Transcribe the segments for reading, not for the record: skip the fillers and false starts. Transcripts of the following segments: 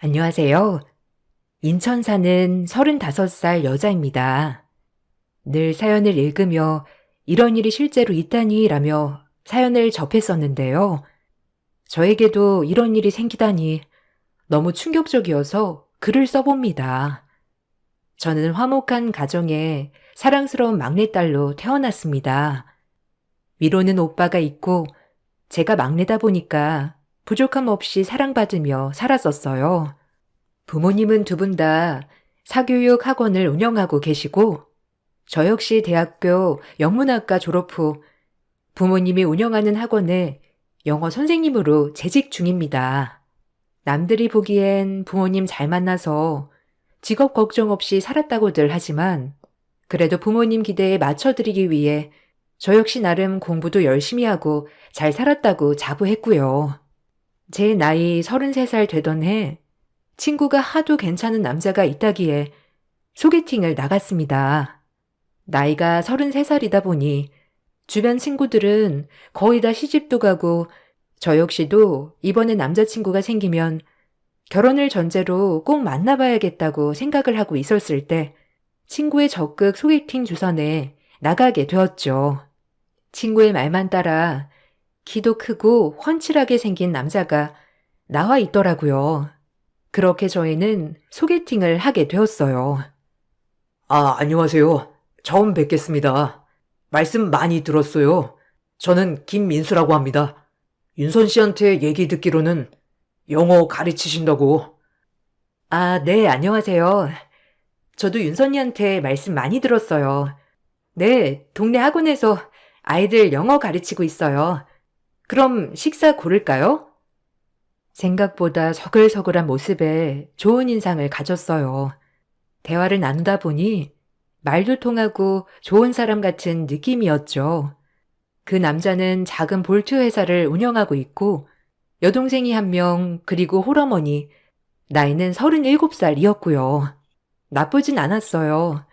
안녕하세요. 인천 사는 35살 여자입니다. 늘 사연을 읽으며 이런 일이 실제로 있다니 라며 사연을 접했었는데요. 저에게도 이런 일이 생기다니 너무 충격적이어서 글을 써봅니다. 저는 화목한 가정에 사랑스러운 막내딸로 태어났습니다. 위로는 오빠가 있고 제가 막내다 보니까 부족함 없이 사랑받으며 살았었어요. 부모님은 두 분 다 사교육 학원을 운영하고 계시고 저 역시 대학교 영문학과 졸업 후 부모님이 운영하는 학원에 영어 선생님으로 재직 중입니다. 남들이 보기엔 부모님 잘 만나서 직업 걱정 없이 살았다고들 하지만 그래도 부모님 기대에 맞춰드리기 위해 저 역시 나름 공부도 열심히 하고 잘 살았다고 자부했고요. 제 나이 33살 되던 해 친구가 하도 괜찮은 남자가 있다기에 소개팅을 나갔습니다. 나이가 33살이다 보니 주변 친구들은 거의 다 시집도 가고 저 역시도 이번에 남자친구가 생기면 결혼을 전제로 꼭 만나봐야겠다고 생각을 하고 있었을 때 친구의 적극 소개팅 주선에 나가게 되었죠. 친구의 말만 따라 키도 크고 훤칠하게 생긴 남자가 나와 있더라고요. 그렇게 저희는 소개팅을 하게 되었어요. 안녕하세요. 처음 뵙겠습니다. 말씀 많이 들었어요. 저는 김민수라고 합니다. 윤선 씨한테 얘기 듣기로는 영어 가르치신다고. 네, 안녕하세요. 저도 윤선이한테 말씀 많이 들었어요. 네, 동네 학원에서 아이들 영어 가르치고 있어요. 그럼 식사 고를까요? 생각보다 서글서글한 모습에 좋은 인상을 가졌어요. 대화를 나누다 보니 말도 통하고 좋은 사람 같은 느낌이었죠. 그 남자는 작은 볼트 회사를 운영하고 있고 여동생이 한 명 그리고 홀어머니, 나이는 37살이었고요. 나쁘진 않았어요.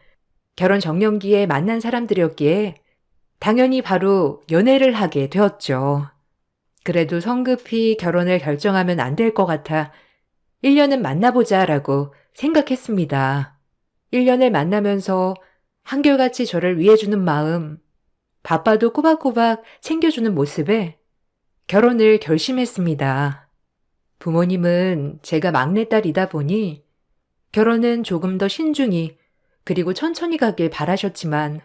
결혼 정년기에 만난 사람들이었기에 당연히 바로 연애를 하게 되었죠. 그래도 성급히 결혼을 결정하면 안 될 것 같아 1년은 만나보자라고 생각했습니다. 1년을 만나면서 한결같이 저를 위해주는 마음, 바빠도 꼬박꼬박 챙겨주는 모습에 결혼을 결심했습니다. 부모님은 제가 막내딸이다 보니 결혼은 조금 더 신중히 그리고 천천히 가길 바라셨지만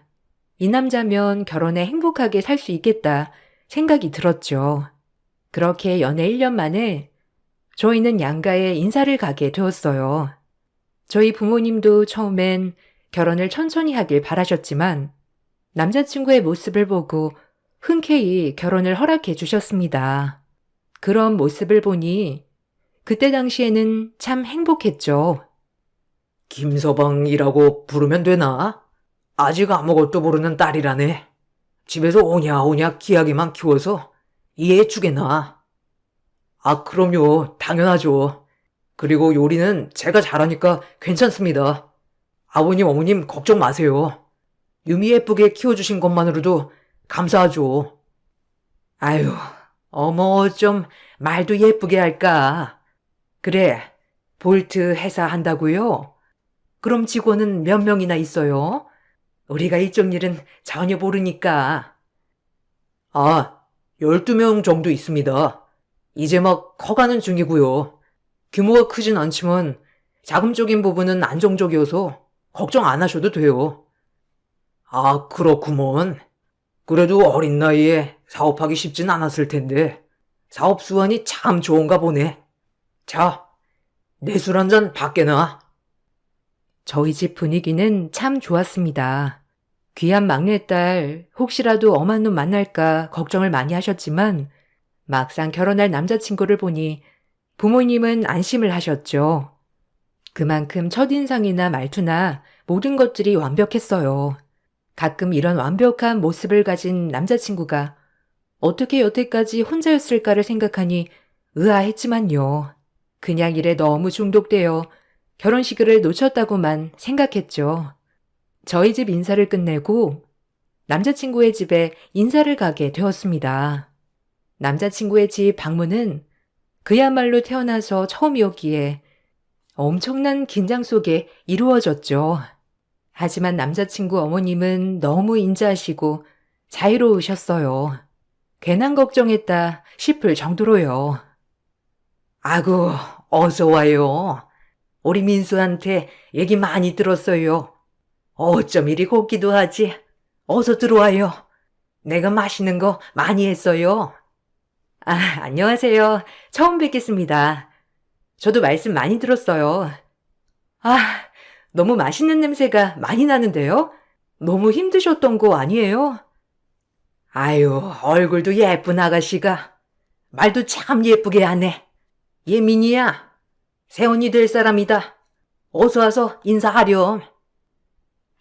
이 남자면 결혼에 행복하게 살 수 있겠다 생각이 들었죠. 그렇게 연애 1년 만에 저희는 양가에 인사를 가게 되었어요. 저희 부모님도 처음엔 결혼을 천천히 하길 바라셨지만 남자친구의 모습을 보고 흔쾌히 결혼을 허락해 주셨습니다. 그런 모습을 보니 그때 당시에는 참 행복했죠. 김서방이라고 부르면 되나? 아직 아무것도 모르는 딸이라네. 집에서 오냐오냐 귀하게만 키워서 이해해주겠나? 그럼요. 당연하죠. 그리고 요리는 제가 잘하니까 괜찮습니다. 아버님, 어머님 걱정 마세요. 유미 예쁘게 키워주신 것만으로도 감사하죠. 아유, 어머, 좀 말도 예쁘게 할까? 그래, 볼트 회사 한다고요? 그럼 직원은 몇 명이나 있어요? 우리가 이쪽 일은 전혀 모르니까. 12명 정도 있습니다. 이제 막 커가는 중이고요. 규모가 크진 않지만 자금적인 부분은 안정적이어서 걱정 안 하셔도 돼요. 그렇구먼. 그래도 어린 나이에 사업하기 쉽진 않았을 텐데 사업 수완이 참 좋은가 보네. 자, 내 술 한 잔 밖에 놔. 저희 집 분위기는 참 좋았습니다. 귀한 막내딸 혹시라도 엄한 놈 만날까 걱정을 많이 하셨지만 막상 결혼할 남자친구를 보니 부모님은 안심을 하셨죠. 그만큼 첫인상이나 말투나 모든 것들이 완벽했어요. 가끔 이런 완벽한 모습을 가진 남자친구가 어떻게 여태까지 혼자였을까를 생각하니 의아했지만요. 그냥 일에 너무 중독되어 결혼식을 놓쳤다고만 생각했죠. 저희 집 인사를 끝내고 남자친구의 집에 인사를 가게 되었습니다. 남자친구의 집 방문은 그야말로 태어나서 처음이었기에 엄청난 긴장 속에 이루어졌죠. 하지만 남자친구 어머님은 너무 인자하시고 자유로우셨어요. 괜한 걱정했다 싶을 정도로요. 아구, 어서 와요. 우리 민수한테 얘기 많이 들었어요. 어쩜 이리 곱기도 하지? 어서 들어와요. 내가 맛있는 거 많이 했어요. 아, 안녕하세요. 처음 뵙겠습니다. 저도 말씀 많이 들었어요. 아, 너무 맛있는 냄새가 많이 나는데요? 너무 힘드셨던 거 아니에요? 아유, 얼굴도 예쁜 아가씨가. 말도 참 예쁘게 하네. 얘 민이야. 새언니 될 사람이다. 어서 와서 인사하렴.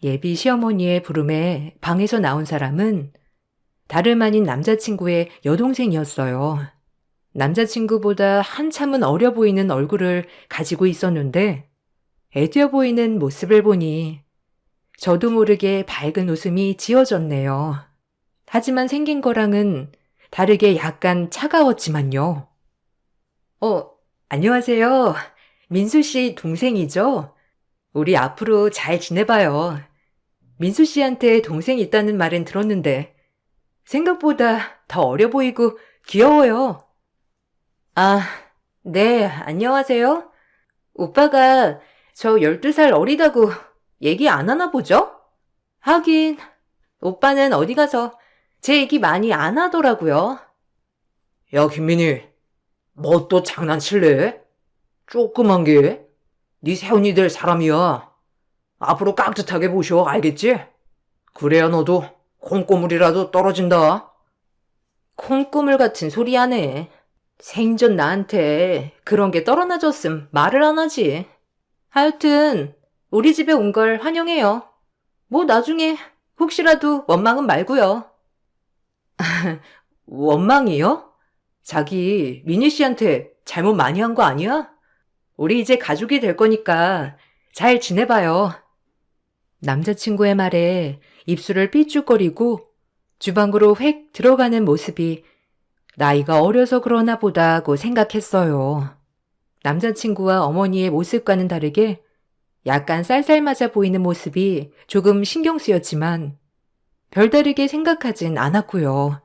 예비 시어머니의 부름에 방에서 나온 사람은 다름 아닌 남자친구의 여동생이었어요. 남자친구보다 한참은 어려 보이는 얼굴을 가지고 있었는데 애되어 보이는 모습을 보니 저도 모르게 밝은 웃음이 지어졌네요. 하지만 생긴 거랑은 다르게 약간 차가웠지만요. 안녕하세요. 민수 씨 동생이죠? 우리 앞으로 잘 지내봐요. 민수 씨한테 동생이 있다는 말은 들었는데 생각보다 더 어려 보이고 귀여워요. 아, 네, 안녕하세요. 오빠가 저 12살 어리다고 얘기 안 하나 보죠? 하긴, 오빠는 어디 가서 제 얘기 많이 안 하더라고요. 야, 김민희. 뭐 또 장난칠래? 조그만 게. 네 새언니 될 사람이야. 앞으로 깍듯하게 보셔, 알겠지? 그래야 너도 콩고물이라도 떨어진다. 콩고물 같은 소리 하네. 생전 나한테 그런 게 떨어나졌음 말을 안 하지. 하여튼 우리 집에 온 걸 환영해요. 뭐 나중에 혹시라도 원망은 말고요. 원망이요? 자기 미니 씨한테 잘못 많이 한 거 아니야? 우리 이제 가족이 될 거니까 잘 지내봐요. 남자친구의 말에 입술을 삐죽거리고 주방으로 획 들어가는 모습이 나이가 어려서 그러나 보다고 생각했어요. 남자친구와 어머니의 모습과는 다르게 약간 쌀쌀맞아 보이는 모습이 조금 신경 쓰였지만 별다르게 생각하진 않았고요.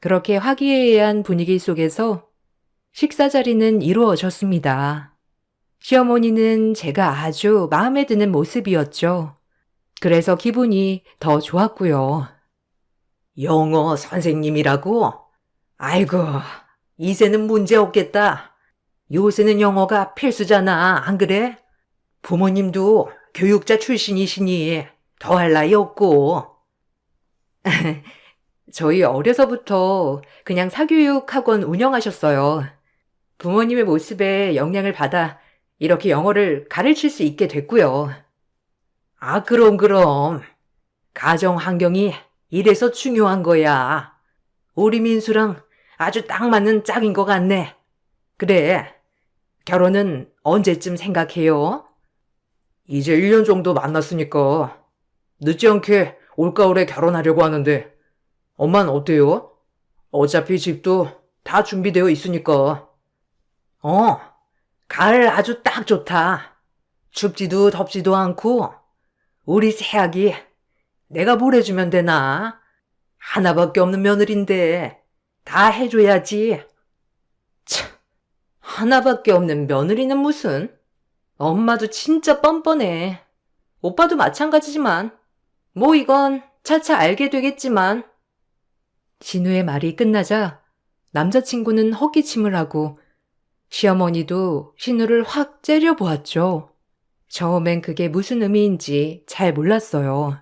그렇게 화기애애한 분위기 속에서 식사 자리는 이루어졌습니다. 시어머니는 제가 아주 마음에 드는 모습이었죠. 그래서 기분이 더 좋았고요. 영어 선생님이라고? 아이고, 이제는 문제 없겠다. 요새는 영어가 필수잖아, 안 그래? 부모님도 교육자 출신이시니 더할 나위 없고. 저희 어려서부터 그냥 사교육 학원 운영하셨어요. 부모님의 모습에 영향을 받아 이렇게 영어를 가르칠 수 있게 됐고요. 아, 그럼. 가정 환경이 이래서 중요한 거야. 우리 민수랑 아주 딱 맞는 짝인 것 같네. 그래, 결혼은 언제쯤 생각해요? 이제 1년 정도 만났으니까 늦지 않게 올가을에 결혼하려고 하는데 엄마는 어때요? 어차피 집도 다 준비되어 있으니까. 가을 아주 딱 좋다. 춥지도 덥지도 않고 우리 새아기 내가 뭘 해주면 되나? 하나밖에 없는 며느리인데 다 해줘야지. 참, 하나밖에 없는 며느리는 무슨? 엄마도 진짜 뻔뻔해. 오빠도 마찬가지지만 뭐 이건 차차 알게 되겠지만. 진우의 말이 끝나자 남자친구는 헛기침을 하고 시어머니도 신우를 확 째려보았죠. 처음엔 그게 무슨 의미인지 잘 몰랐어요.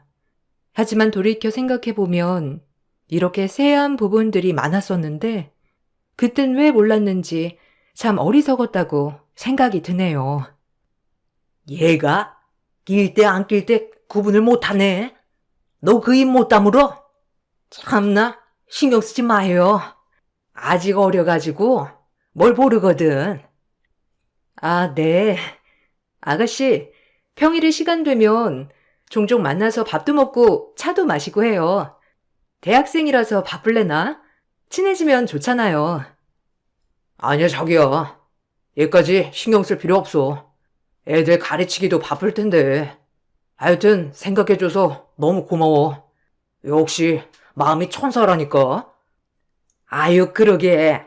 하지만 돌이켜 생각해보면 이렇게 세한 부분들이 많았었는데 그땐 왜 몰랐는지 참 어리석었다고 생각이 드네요. 얘가 낄 때 안 낄 때 구분을 못하네. 너 그 입 못 다물어? 참나, 신경 쓰지 마요. 아직 어려가지고 뭘 모르거든. 아, 네. 아가씨, 평일에 시간 되면 종종 만나서 밥도 먹고 차도 마시고 해요. 대학생이라서 바쁠래나? 친해지면 좋잖아요. 아니야, 자기야. 얘까지 신경 쓸 필요 없어. 애들 가르치기도 바쁠 텐데. 하여튼 생각해줘서 너무 고마워. 역시 마음이 천사라니까. 아유, 그러게.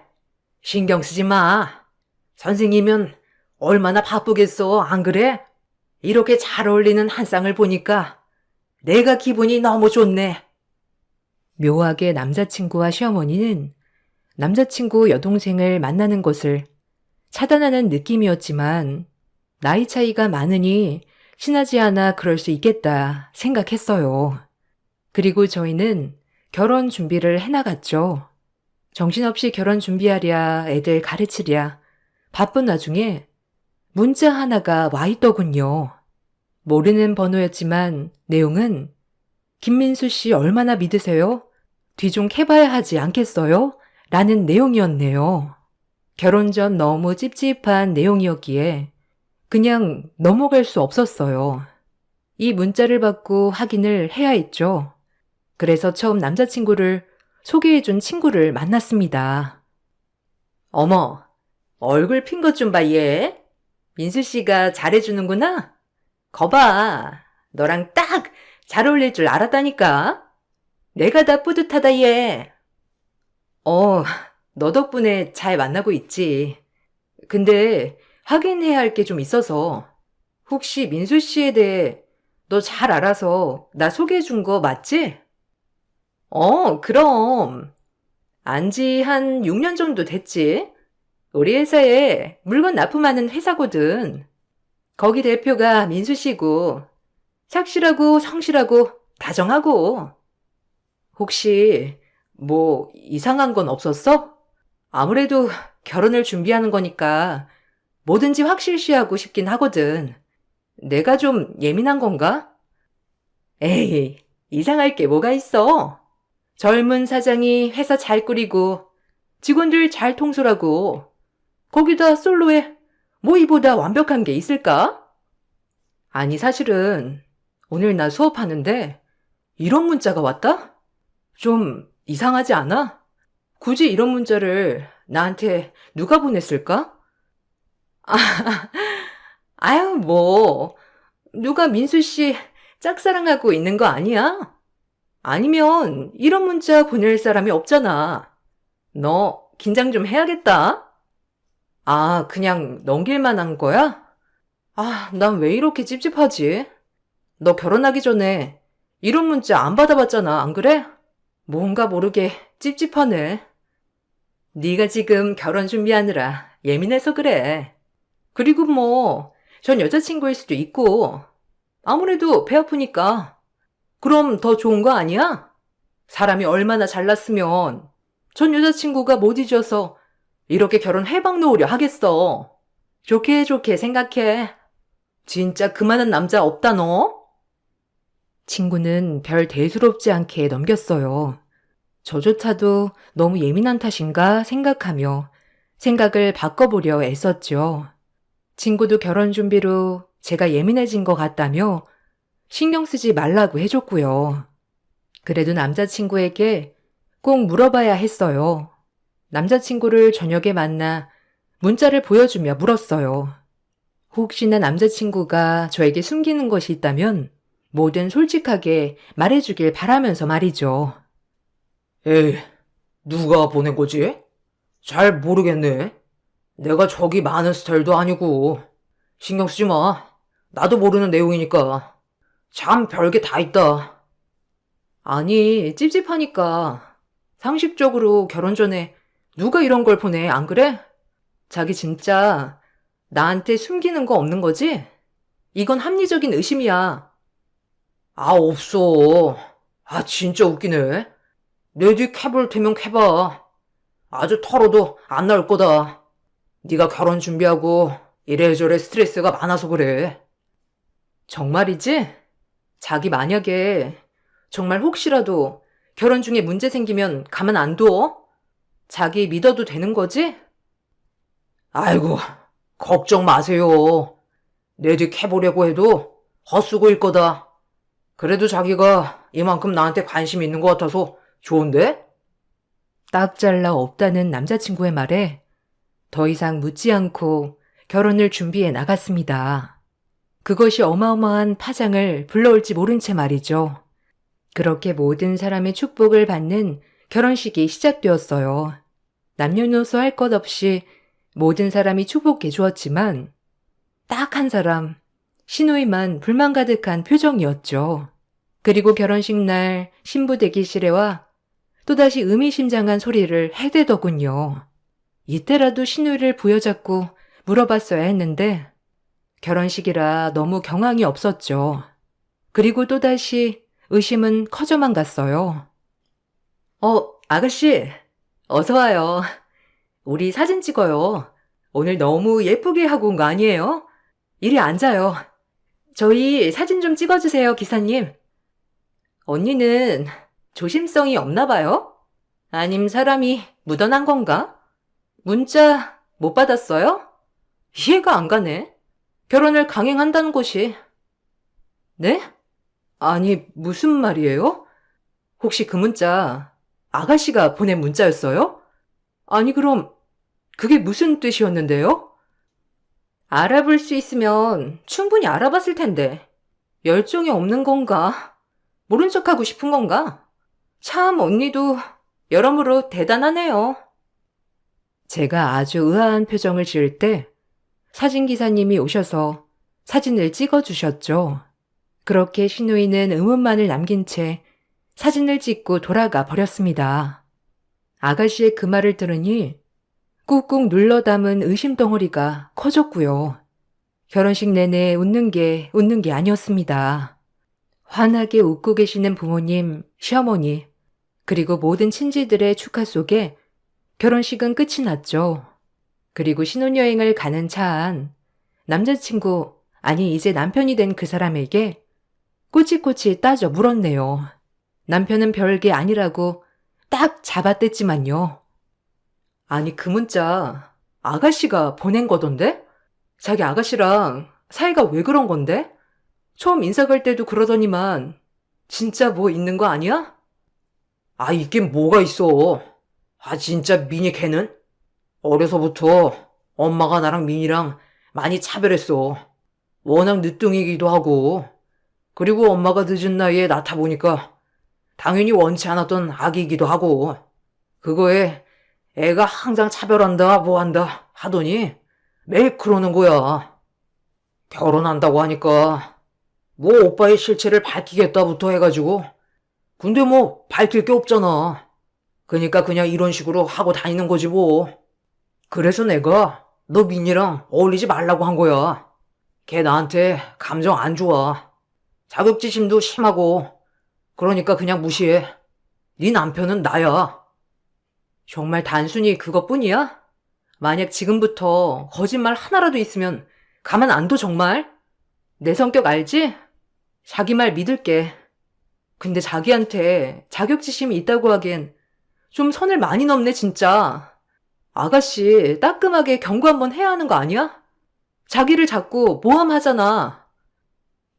신경 쓰지 마. 선생님은 얼마나 바쁘겠어, 안 그래? 이렇게 잘 어울리는 한 쌍을 보니까 내가 기분이 너무 좋네. 묘하게 남자친구와 시어머니는 남자친구 여동생을 만나는 것을 차단하는 느낌이었지만 나이 차이가 많으니 친하지 않아 그럴 수 있겠다 생각했어요. 그리고 저희는 결혼 준비를 해나갔죠. 정신없이 결혼 준비하랴, 애들 가르치랴, 바쁜 와중에 문자 하나가 와 있더군요. 모르는 번호였지만 내용은 김민수 씨 얼마나 믿으세요? 뒤 좀 캐봐야 하지 않겠어요? 라는 내용이었네요. 결혼 전 너무 찝찝한 내용이었기에 그냥 넘어갈 수 없었어요. 이 문자를 받고 확인을 해야 했죠. 그래서 처음 남자친구를 소개해준 친구를 만났습니다. 어머, 얼굴 핀 것 좀 봐, 얘. 민수 씨가 잘해주는구나? 거봐, 너랑 딱 잘 어울릴 줄 알았다니까. 내가 다 뿌듯하다, 얘. 너 덕분에 잘 만나고 있지. 근데 확인해야 할 게 좀 있어서. 혹시 민수 씨에 대해 너 잘 알아서 나 소개해준 거 맞지? 그럼. 안지 한 6년 정도 됐지. 우리 회사에 물건 납품하는 회사거든. 거기 대표가 민수 씨고, 착실하고 성실하고 다정하고. 혹시 뭐 이상한 건 없었어? 아무래도 결혼을 준비하는 거니까 뭐든지 확실시하고 싶긴 하거든. 내가 좀 예민한 건가? 에이, 이상할 게 뭐가 있어. 젊은 사장이 회사 잘 꾸리고 직원들 잘 통솔하고 거기다 솔로에 뭐 이보다 완벽한 게 있을까? 아니, 사실은 오늘 나 수업하는데 이런 문자가 왔다? 좀 이상하지 않아? 굳이 이런 문자를 나한테 누가 보냈을까? 아유, 뭐, 누가 민수 씨 짝사랑하고 있는 거 아니야? 아니면 이런 문자 보낼 사람이 없잖아. 너 긴장 좀 해야겠다. 아, 그냥 넘길만 한 거야? 아, 난 왜 이렇게 찝찝하지? 너 결혼하기 전에 이런 문자 안 받아봤잖아, 안 그래? 뭔가 모르게 찝찝하네. 네가 지금 결혼 준비하느라 예민해서 그래. 그리고 뭐, 전 여자친구일 수도 있고, 아무래도 배 아프니까. 그럼 더 좋은 거 아니야? 사람이 얼마나 잘났으면 전 여자친구가 못 잊어서 이렇게 결혼 해방 놓으려 하겠어. 좋게 좋게 생각해. 진짜 그만한 남자 없다 너? 친구는 별 대수롭지 않게 넘겼어요. 저조차도 너무 예민한 탓인가 생각하며 생각을 바꿔보려 애썼죠. 친구도 결혼 준비로 제가 예민해진 것 같다며 신경 쓰지 말라고 해줬고요. 그래도 남자친구에게 꼭 물어봐야 했어요. 남자친구를 저녁에 만나 문자를 보여주며 물었어요. 혹시나 남자친구가 저에게 숨기는 것이 있다면 뭐든 솔직하게 말해주길 바라면서 말이죠. 에이, 누가 보낸 거지? 잘 모르겠네. 내가 저기 많은 스타일도 아니고. 신경 쓰지 마. 나도 모르는 내용이니까. 참 별게 다 있다. 아니, 찝찝하니까. 상식적으로 결혼 전에 누가 이런 걸 보내, 안 그래? 자기 진짜 나한테 숨기는 거 없는 거지? 이건 합리적인 의심이야. 아, 없어. 아, 진짜 웃기네. 내 뒤 캐볼 테면 캐봐. 아주 털어도 안 나올 거다. 네가 결혼 준비하고 이래저래 스트레스가 많아서 그래. 정말이지? 자기 만약에 정말 혹시라도 결혼 중에 문제 생기면 가만 안 둬? 자기 믿어도 되는 거지? 아이고, 걱정 마세요. 내 뒤 캐보려고 해도 헛수고일 거다. 그래도 자기가 이만큼 나한테 관심 있는 것 같아서 좋은데? 딱 잘라 없다는 남자친구의 말에 더 이상 묻지 않고 결혼을 준비해 나갔습니다. 그것이 어마어마한 파장을 불러올지 모른 채 말이죠. 그렇게 모든 사람의 축복을 받는 결혼식이 시작되었어요. 남녀노소 할 것 없이 모든 사람이 축복해 주었지만 딱 한 사람, 신우이만 불만 가득한 표정이었죠. 그리고 결혼식 날 신부 대기실에와 또다시 의미심장한 소리를 해대더군요. 이때라도 신우이를 부여잡고 물어봤어야 했는데 결혼식이라 너무 경황이 없었죠. 그리고 또다시 의심은 커져만 갔어요. 아가씨, 어서 와요. 우리 사진 찍어요. 오늘 너무 예쁘게 하고 온 거 아니에요? 이리 앉아요. 저희 사진 좀 찍어주세요, 기사님. 언니는 조심성이 없나 봐요? 아님 사람이 묻어난 건가? 문자 못 받았어요? 이해가 안 가네. 결혼을 강행한다는 곳이. 네? 아니, 무슨 말이에요? 혹시 그 문자 아가씨가 보낸 문자였어요? 아니, 그럼 그게 무슨 뜻이었는데요? 알아볼 수 있으면 충분히 알아봤을 텐데. 열정이 없는 건가? 모른 척하고 싶은 건가? 참 언니도 여러모로 대단하네요. 제가 아주 의아한 표정을 지을 때 사진기사님이 오셔서 사진을 찍어주셨죠. 그렇게 신우이는 의문만을 남긴 채 사진을 찍고 돌아가 버렸습니다. 아가씨의 그 말을 들으니 꾹꾹 눌러 담은 의심 덩어리가 커졌고요. 결혼식 내내 웃는 게 아니었습니다. 환하게 웃고 계시는 부모님, 시어머니, 그리고 모든 친지들의 축하 속에 결혼식은 끝이 났죠. 그리고 신혼여행을 가는 차 안 남자친구, 아니 이제 남편이 된 그 사람에게 꼬치꼬치 따져 물었네요. 남편은 별게 아니라고 딱 잡아댔지만요. 아니 그 문자 아가씨가 보낸 거던데? 자기 아가씨랑 사이가 왜 그런 건데? 처음 인사 갈 때도 그러더니만 진짜 뭐 있는 거 아니야? 아, 있긴 뭐가 있어. 아, 진짜 미니 걔는? 어려서부터 엄마가 나랑 민이랑 많이 차별했어. 워낙 늦둥이기도 하고. 그리고 엄마가 늦은 나이에 낳다 보니까 당연히 원치 않았던 아기이기도 하고. 그거에 애가 항상 차별한다, 뭐 한다 하더니 매일 그러는 거야. 결혼한다고 하니까 뭐 오빠의 실체를 밝히겠다부터 해가지고. 근데 뭐 밝힐 게 없잖아. 그러니까 그냥 이런 식으로 하고 다니는 거지 뭐. 그래서 내가 너 민이랑 어울리지 말라고 한 거야. 걔 나한테 감정 안 좋아. 자격지심도 심하고. 그러니까 그냥 무시해. 네 남편은 나야. 정말 단순히 그것뿐이야? 만약 지금부터 거짓말 하나라도 있으면 가만 안 둬 정말? 내 성격 알지? 자기 말 믿을게. 근데 자기한테 자격지심이 있다고 하기엔 좀 선을 많이 넘네 진짜. 아가씨 따끔하게 경고 한번 해야 하는 거 아니야? 자기를 자꾸 모함하잖아.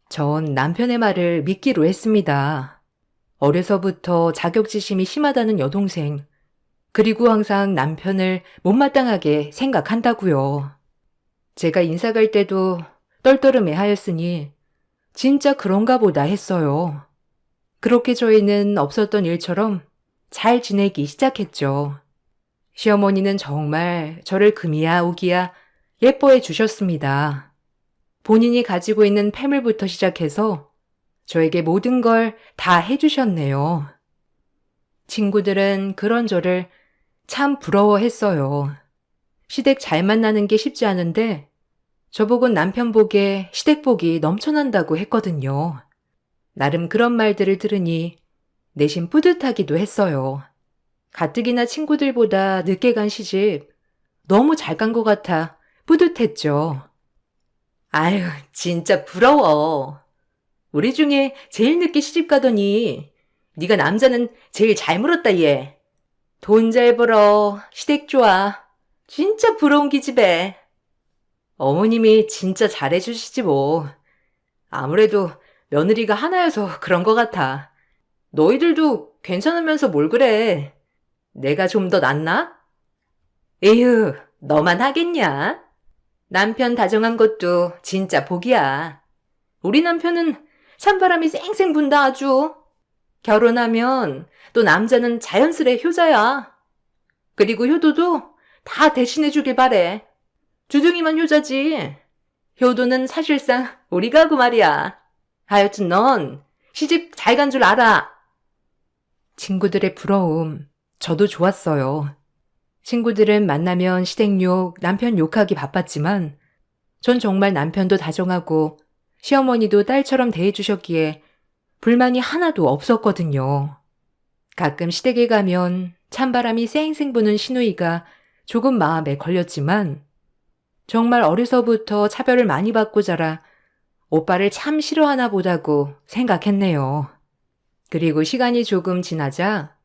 전 남편의 말을 믿기로 했습니다. 어려서부터 자격지심이 심하다는 여동생, 그리고 항상 남편을 못마땅하게 생각한다고요. 제가 인사 갈 때도 떨떠름해 하였으니 진짜 그런가 보다 했어요. 그렇게 저희는 없었던 일처럼 잘 지내기 시작했죠. 시어머니는 정말 저를 금이야 오기야 예뻐해 주셨습니다. 본인이 가지고 있는 패물부터 시작해서 저에게 모든 걸 다 해주셨네요. 친구들은 그런 저를 참 부러워했어요. 시댁 잘 만나는 게 쉽지 않은데 저보곤 남편 복에 시댁 복이 넘쳐난다고 했거든요. 나름 그런 말들을 들으니 내심 뿌듯하기도 했어요. 가뜩이나 친구들보다 늦게 간 시집 너무 잘 간 것 같아 뿌듯했죠. 아유, 진짜 부러워. 우리 중에 제일 늦게 시집 가더니 네가 남자는 제일 잘 물었다 얘. 돈 잘 벌어, 시댁 좋아. 진짜 부러운 기집애. 어머님이 진짜 잘해주시지 뭐. 아무래도 며느리가 하나여서 그런 것 같아. 너희들도 괜찮으면서 뭘 그래. 내가 좀 더 낫나? 에휴, 너만 하겠냐? 남편 다정한 것도 진짜 복이야. 우리 남편은 찬바람이 쌩쌩 분다 아주. 결혼하면 또 남자는 자연스레 효자야. 그리고 효도도 다 대신해 주길 바래. 주둥이만 효자지. 효도는 사실상 우리가 하고 말이야. 하여튼 넌 시집 잘 간 줄 알아. 친구들의 부러움, 저도 좋았어요. 친구들은 만나면 시댁욕, 남편 욕하기 바빴지만 전 정말 남편도 다정하고 시어머니도 딸처럼 대해주셨기에 불만이 하나도 없었거든요. 가끔 시댁에 가면 찬바람이 쌩쌩 부는 시누이가 조금 마음에 걸렸지만 정말 어려서부터 차별을 많이 받고 자라 오빠를 참 싫어하나 보다고 생각했네요. 그리고 시간이 조금 지나자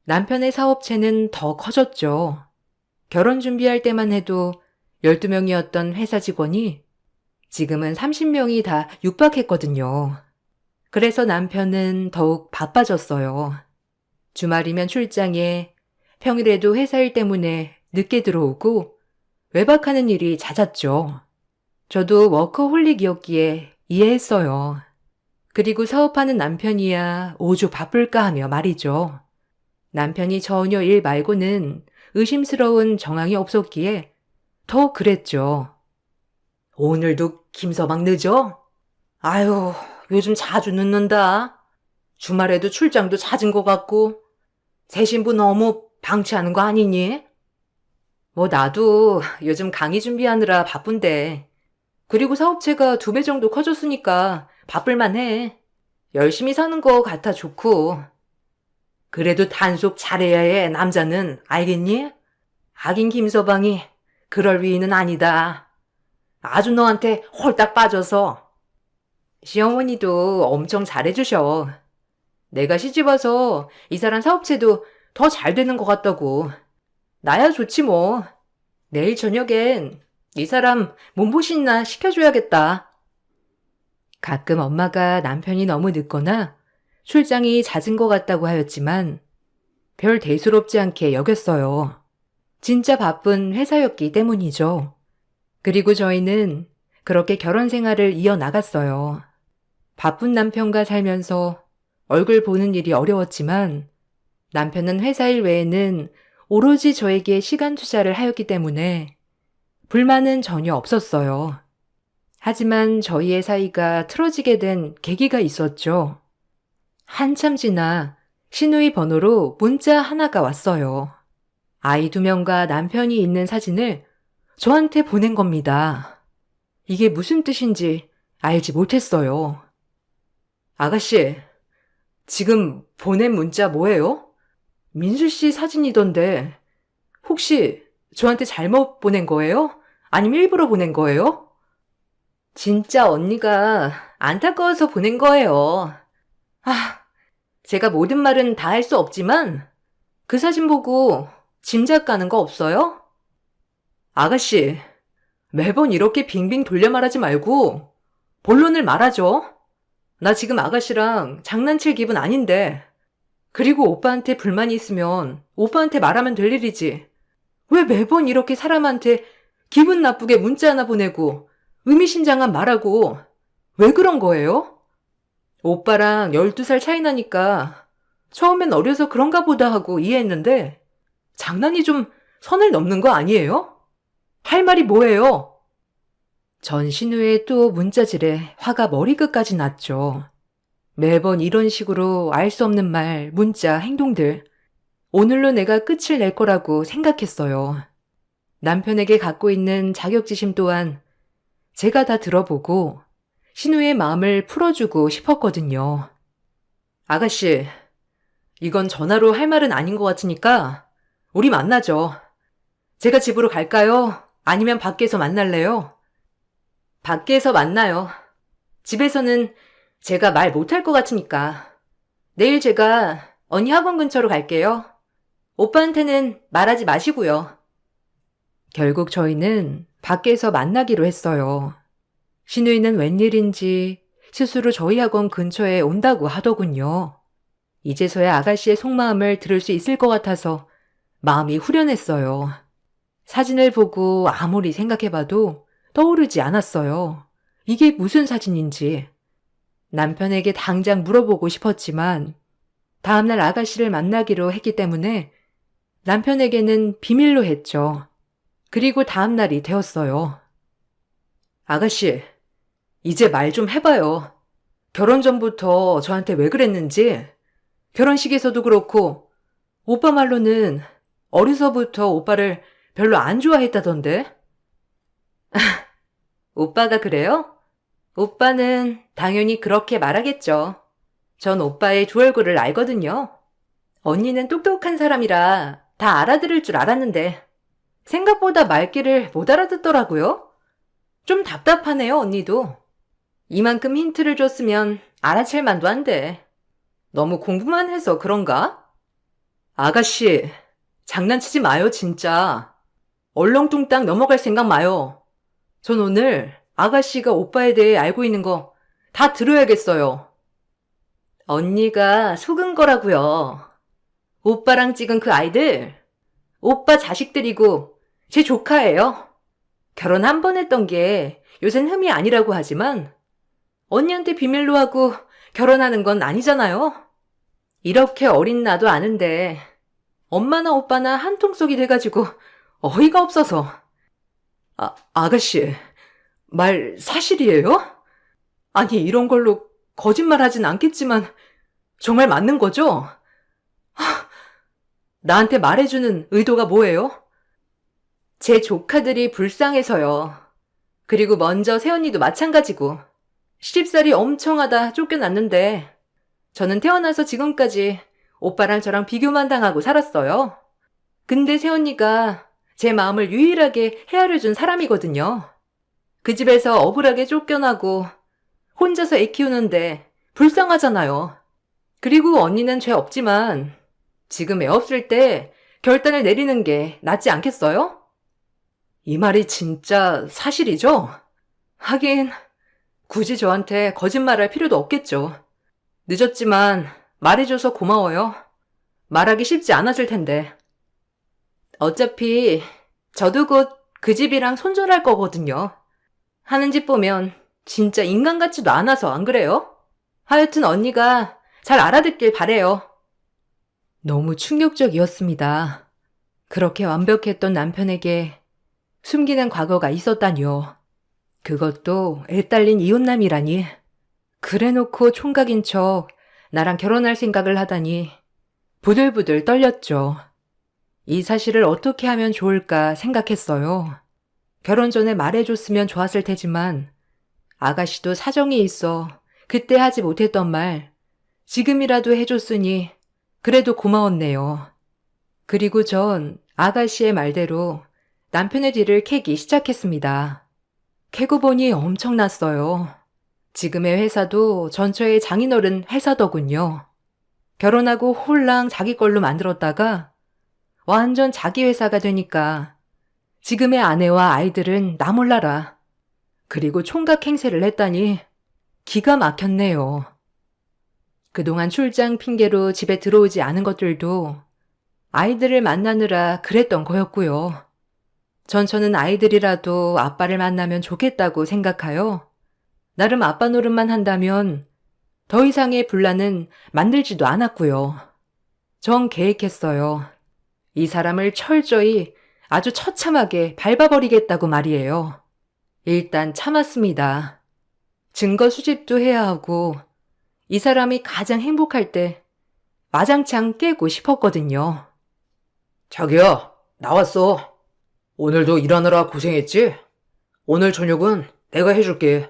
남편의 사업체는 더 커졌죠. 결혼 준비할 때만 해도 12명이었던 회사 직원이 지금은 30명이 다 육박했거든요. 그래서 남편은 더욱 바빠졌어요. 주말이면 출장에, 평일에도 회사 일 때문에 늦게 들어오고 외박하는 일이 잦았죠. 저도 워커홀릭이었기에 이해했어요. 그리고 사업하는 남편이야 오죽 바쁠까 하며 말이죠. 남편이 전혀 일 말고는 의심스러운 정황이 없었기에 더 그랬죠. 오늘도 김서방 늦어? 아유, 요즘 자주 늦는다. 주말에도 출장도 잦은 것 같고. 새 신부 너무 방치하는 거 아니니? 뭐 나도 요즘 강의 준비하느라 바쁜데. 그리고 사업체가 2배 정도 커졌으니까 바쁠만 해. 열심히 사는 거 같아 좋고. 그래도 단속 잘해야 해, 남자는. 알겠니? 하긴 김서방이 그럴 위인은 아니다. 아주 너한테 홀딱 빠져서. 시어머니도 엄청 잘해주셔. 내가 시집와서 이사한 사업체도 더 잘 되는 것 같다고. 나야 좋지 뭐. 내일 저녁엔 이 사람 몸보신이나 시켜줘야겠다. 가끔 엄마가 남편이 너무 늦거나 출장이 잦은 것 같다고 하였지만 별 대수롭지 않게 여겼어요. 진짜 바쁜 회사였기 때문이죠. 그리고 저희는 그렇게 결혼 생활을 이어나갔어요. 바쁜 남편과 살면서 얼굴 보는 일이 어려웠지만 남편은 회사 일 외에는 오로지 저에게 시간 투자를 하였기 때문에 불만은 전혀 없었어요. 하지만 저희의 사이가 틀어지게 된 계기가 있었죠. 한참 지나 시누이 번호로 문자 하나가 왔어요. 아이 2명과 남편이 있는 사진을 저한테 보낸 겁니다. 이게 무슨 뜻인지 알지 못했어요. 아가씨, 지금 보낸 문자 뭐예요? 민수 씨 사진이던데 혹시 저한테 잘못 보낸 거예요? 아니면 일부러 보낸 거예요? 진짜 언니가 안타까워서 보낸 거예요. 제가 모든 말은 다 할 수 없지만 그 사진 보고 짐작 가는 거 없어요? 아가씨, 매번 이렇게 빙빙 돌려 말하지 말고 본론을 말하죠. 나 지금 아가씨랑 장난칠 기분 아닌데. 그리고 오빠한테 불만이 있으면 오빠한테 말하면 될 일이지. 왜 매번 이렇게 사람한테 기분 나쁘게 문자 하나 보내고 의미심장한 말하고 왜 그런 거예요? 오빠랑 12살 차이 나니까 처음엔 어려서 그런가 보다 하고 이해했는데 장난이 좀 선을 넘는 거 아니에요? 할 말이 뭐예요? 전 신우의 또 문자질에 화가 머리끝까지 났죠. 매번 이런 식으로 알 수 없는 말, 문자, 행동들. 오늘로 내가 끝을 낼 거라고 생각했어요. 남편에게 갖고 있는 자격지심 또한 제가 다 들어보고 신우의 마음을 풀어주고 싶었거든요. 아가씨, 이건 전화로 할 말은 아닌 것 같으니까 우리 만나죠. 제가 집으로 갈까요? 아니면 밖에서 만날래요? 밖에서 만나요. 집에서는 제가 말 못할 것 같으니까. 내일 제가 언니 학원 근처로 갈게요. 오빠한테는 말하지 마시고요. 결국 저희는 밖에서 만나기로 했어요. 신우이는 웬일인지 스스로 저희 학원 근처에 온다고 하더군요. 이제서야 아가씨의 속마음을 들을 수 있을 것 같아서 마음이 후련했어요. 사진을 보고 아무리 생각해봐도 떠오르지 않았어요. 이게 무슨 사진인지 남편에게 당장 물어보고 싶었지만 다음날 아가씨를 만나기로 했기 때문에 남편에게는 비밀로 했죠. 그리고 다음날이 되었어요. 아가씨, 이제 말 좀 해봐요. 결혼 전부터 저한테 왜 그랬는지, 결혼식에서도 그렇고, 오빠 말로는 어려서부터 오빠를 별로 안 좋아했다던데? 오빠가 그래요? 오빠는 당연히 그렇게 말하겠죠. 전 오빠의 두 얼굴을 알거든요. 언니는 똑똑한 사람이라 다 알아들을 줄 알았는데, 생각보다 말귀를 못 알아듣더라고요. 좀 답답하네요, 언니도. 이만큼 힌트를 줬으면 알아챌 만도 한데. 너무 공부만 해서 그런가? 아가씨, 장난치지 마요, 진짜. 얼렁뚱땅 넘어갈 생각 마요. 전 오늘 아가씨가 오빠에 대해 알고 있는 거 다 들어야겠어요. 언니가 속은 거라고요. 오빠랑 찍은 그 아이들, 오빠 자식들이고 제 조카예요. 결혼 한 번 했던 게 요샌 흠이 아니라고 하지만 언니한테 비밀로 하고 결혼하는 건 아니잖아요. 이렇게 어린 나도 아는데 엄마나 오빠나 한통속이 돼가지고 어이가 없어서. 아가씨, 말 사실이에요? 아니, 이런 걸로 거짓말 하진 않겠지만 정말 맞는 거죠? 나한테 말해주는 의도가 뭐예요? 제 조카들이 불쌍해서요. 그리고 먼저 새언니도 마찬가지고. 시집살이 엄청 하다 쫓겨났는데 저는 태어나서 지금까지 오빠랑 저랑 비교만 당하고 살았어요. 근데 새언니가 제 마음을 유일하게 헤아려준 사람이거든요. 그 집에서 억울하게 쫓겨나고 혼자서 애 키우는데 불쌍하잖아요. 그리고 언니는 죄 없지만 지금 애 없을 때 결단을 내리는 게 낫지 않겠어요? 이 말이 진짜 사실이죠? 하긴 굳이 저한테 거짓말할 필요도 없겠죠. 늦었지만 말해줘서 고마워요. 말하기 쉽지 않았을 텐데. 어차피 저도 곧 그 집이랑 손절할 거거든요. 하는 짓 보면 진짜 인간 같지도 않아서 안 그래요? 하여튼 언니가 잘 알아듣길 바래요. 너무 충격적이었습니다. 그렇게 완벽했던 남편에게 숨기는 과거가 있었다니요. 그것도 애 딸린 이혼남이라니. 그래놓고 총각인 척 나랑 결혼할 생각을 하다니 부들부들 떨렸죠. 이 사실을 어떻게 하면 좋을까 생각했어요. 결혼 전에 말해줬으면 좋았을 테지만 아가씨도 사정이 있어 그때 하지 못했던 말 지금이라도 해줬으니 그래도 고마웠네요. 그리고 전 아가씨의 말대로 남편의 뒤를 캐기 시작했습니다. 캐고 보니 엄청났어요. 지금의 회사도 전처의 장인어른 회사더군요. 결혼하고 홀랑 자기 걸로 만들었다가 완전 자기 회사가 되니까 지금의 아내와 아이들은 나 몰라라. 그리고 총각 행세를 했다니 기가 막혔네요. 그동안 출장 핑계로 집에 들어오지 않은 것들도 아이들을 만나느라 그랬던 거였고요. 전처는 아이들이라도 아빠를 만나면 좋겠다고 생각하여 나름 아빠 노릇만 한다면 더 이상의 분란은 만들지도 않았고요. 전 계획했어요. 이 사람을 철저히 아주 처참하게 밟아버리겠다고 말이에요. 일단 참았습니다. 증거 수집도 해야 하고 이 사람이 가장 행복할 때 와장창 깨고 싶었거든요. 자기야, 나왔어. 오늘도 일하느라 고생했지? 오늘 저녁은 내가 해줄게.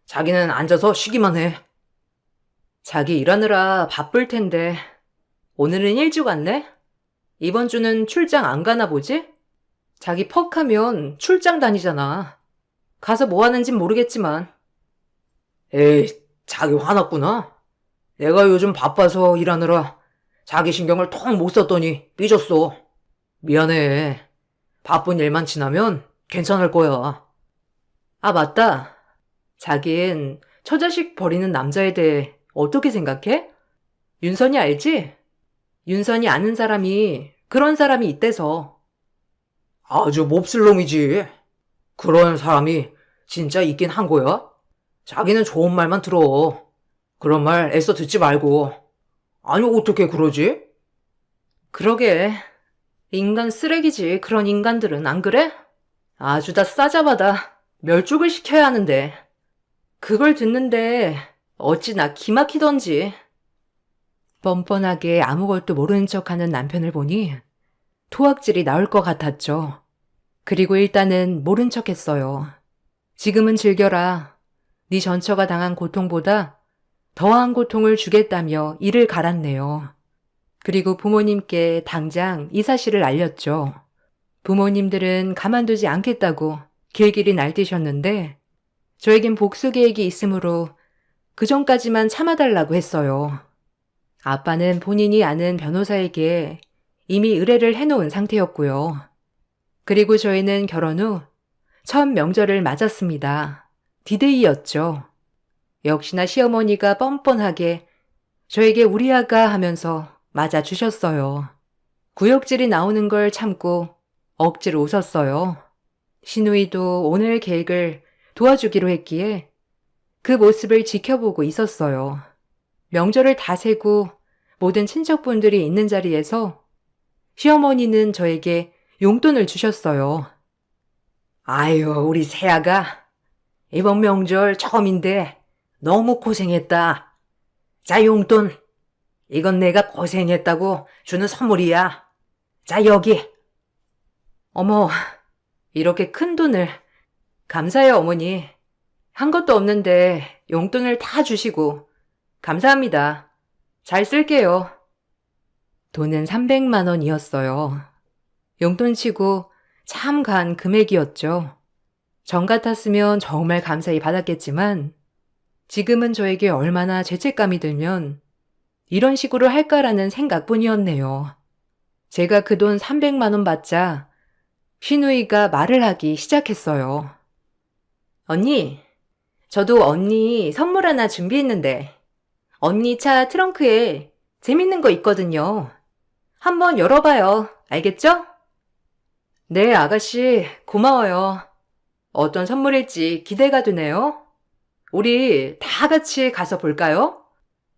자기는 앉아서 쉬기만 해. 자기 일하느라 바쁠 텐데 오늘은 일찍 왔네? 이번 주는 출장 안 가나 보지? 자기 퍽하면 출장 다니잖아. 가서 뭐 하는진 모르겠지만. 에이, 자기 화났구나. 내가 요즘 바빠서 일하느라 자기 신경을 통 못 썼더니 삐졌어. 미안해. 바쁜 일만 지나면 괜찮을 거야. 아, 맞다. 자긴 처자식 버리는 남자에 대해 어떻게 생각해? 윤선이 알지? 윤선이 아는 사람이 그런 사람이 있대서. 아주 몹쓸 놈이지. 그런 사람이 진짜 있긴 한 거야? 자기는 좋은 말만 들어. 그런 말 애써 듣지 말고. 아니, 어떻게 그러지? 그러게. 인간 쓰레기지, 그런 인간들은. 안 그래? 아주 다 싸잡아다 멸종을 시켜야 하는데. 그걸 듣는데 어찌나 기막히던지. 뻔뻔하게 아무것도 모르는 척하는 남편을 보니 토악질이 나올 것 같았죠. 그리고 일단은 모른 척했어요. 지금은 즐겨라. 네 전처가 당한 고통보다 더한 고통을 주겠다며 이를 갈았네요. 그리고 부모님께 당장 이 사실을 알렸죠. 부모님들은 가만두지 않겠다고 길길이 날뛰셨는데 저에겐 복수 계획이 있으므로 그 전까지만 참아달라고 했어요. 아빠는 본인이 아는 변호사에게 이미 의뢰를 해놓은 상태였고요. 그리고 저희는 결혼 후 첫 명절을 맞았습니다. 디데이였죠. 역시나 시어머니가 뻔뻔하게 저에게 우리 아가 하면서 맞아주셨어요. 구역질이 나오는 걸 참고 억지로 웃었어요. 시누이도 오늘 계획을 도와주기로 했기에 그 모습을 지켜보고 있었어요. 명절을 다 세고 모든 친척분들이 있는 자리에서 시어머니는 저에게 용돈을 주셨어요. 아유, 우리 새아가 이번 명절 처음인데 너무 고생했다. 자, 용돈. 이건 내가 고생했다고 주는 선물이야. 자, 여기. 어머, 이렇게 큰 돈을. 감사해요, 어머니. 한 것도 없는데 용돈을 다 주시고. 감사합니다. 잘 쓸게요. 돈은 300만 원이었어요. 용돈치고 참 간 금액이었죠. 전 같았으면 정말 감사히 받았겠지만 지금은 저에게 얼마나 죄책감이 들면 이런 식으로 할까라는 생각뿐이었네요. 제가 그 돈 300만 원 받자 시누이가 말을 하기 시작했어요. 언니, 저도 언니 선물 하나 준비했는데 언니 차 트렁크에 재밌는 거 있거든요. 한번 열어봐요. 알겠죠? 네, 아가씨, 고마워요. 어떤 선물일지 기대가 되네요. 우리 다 같이 가서 볼까요?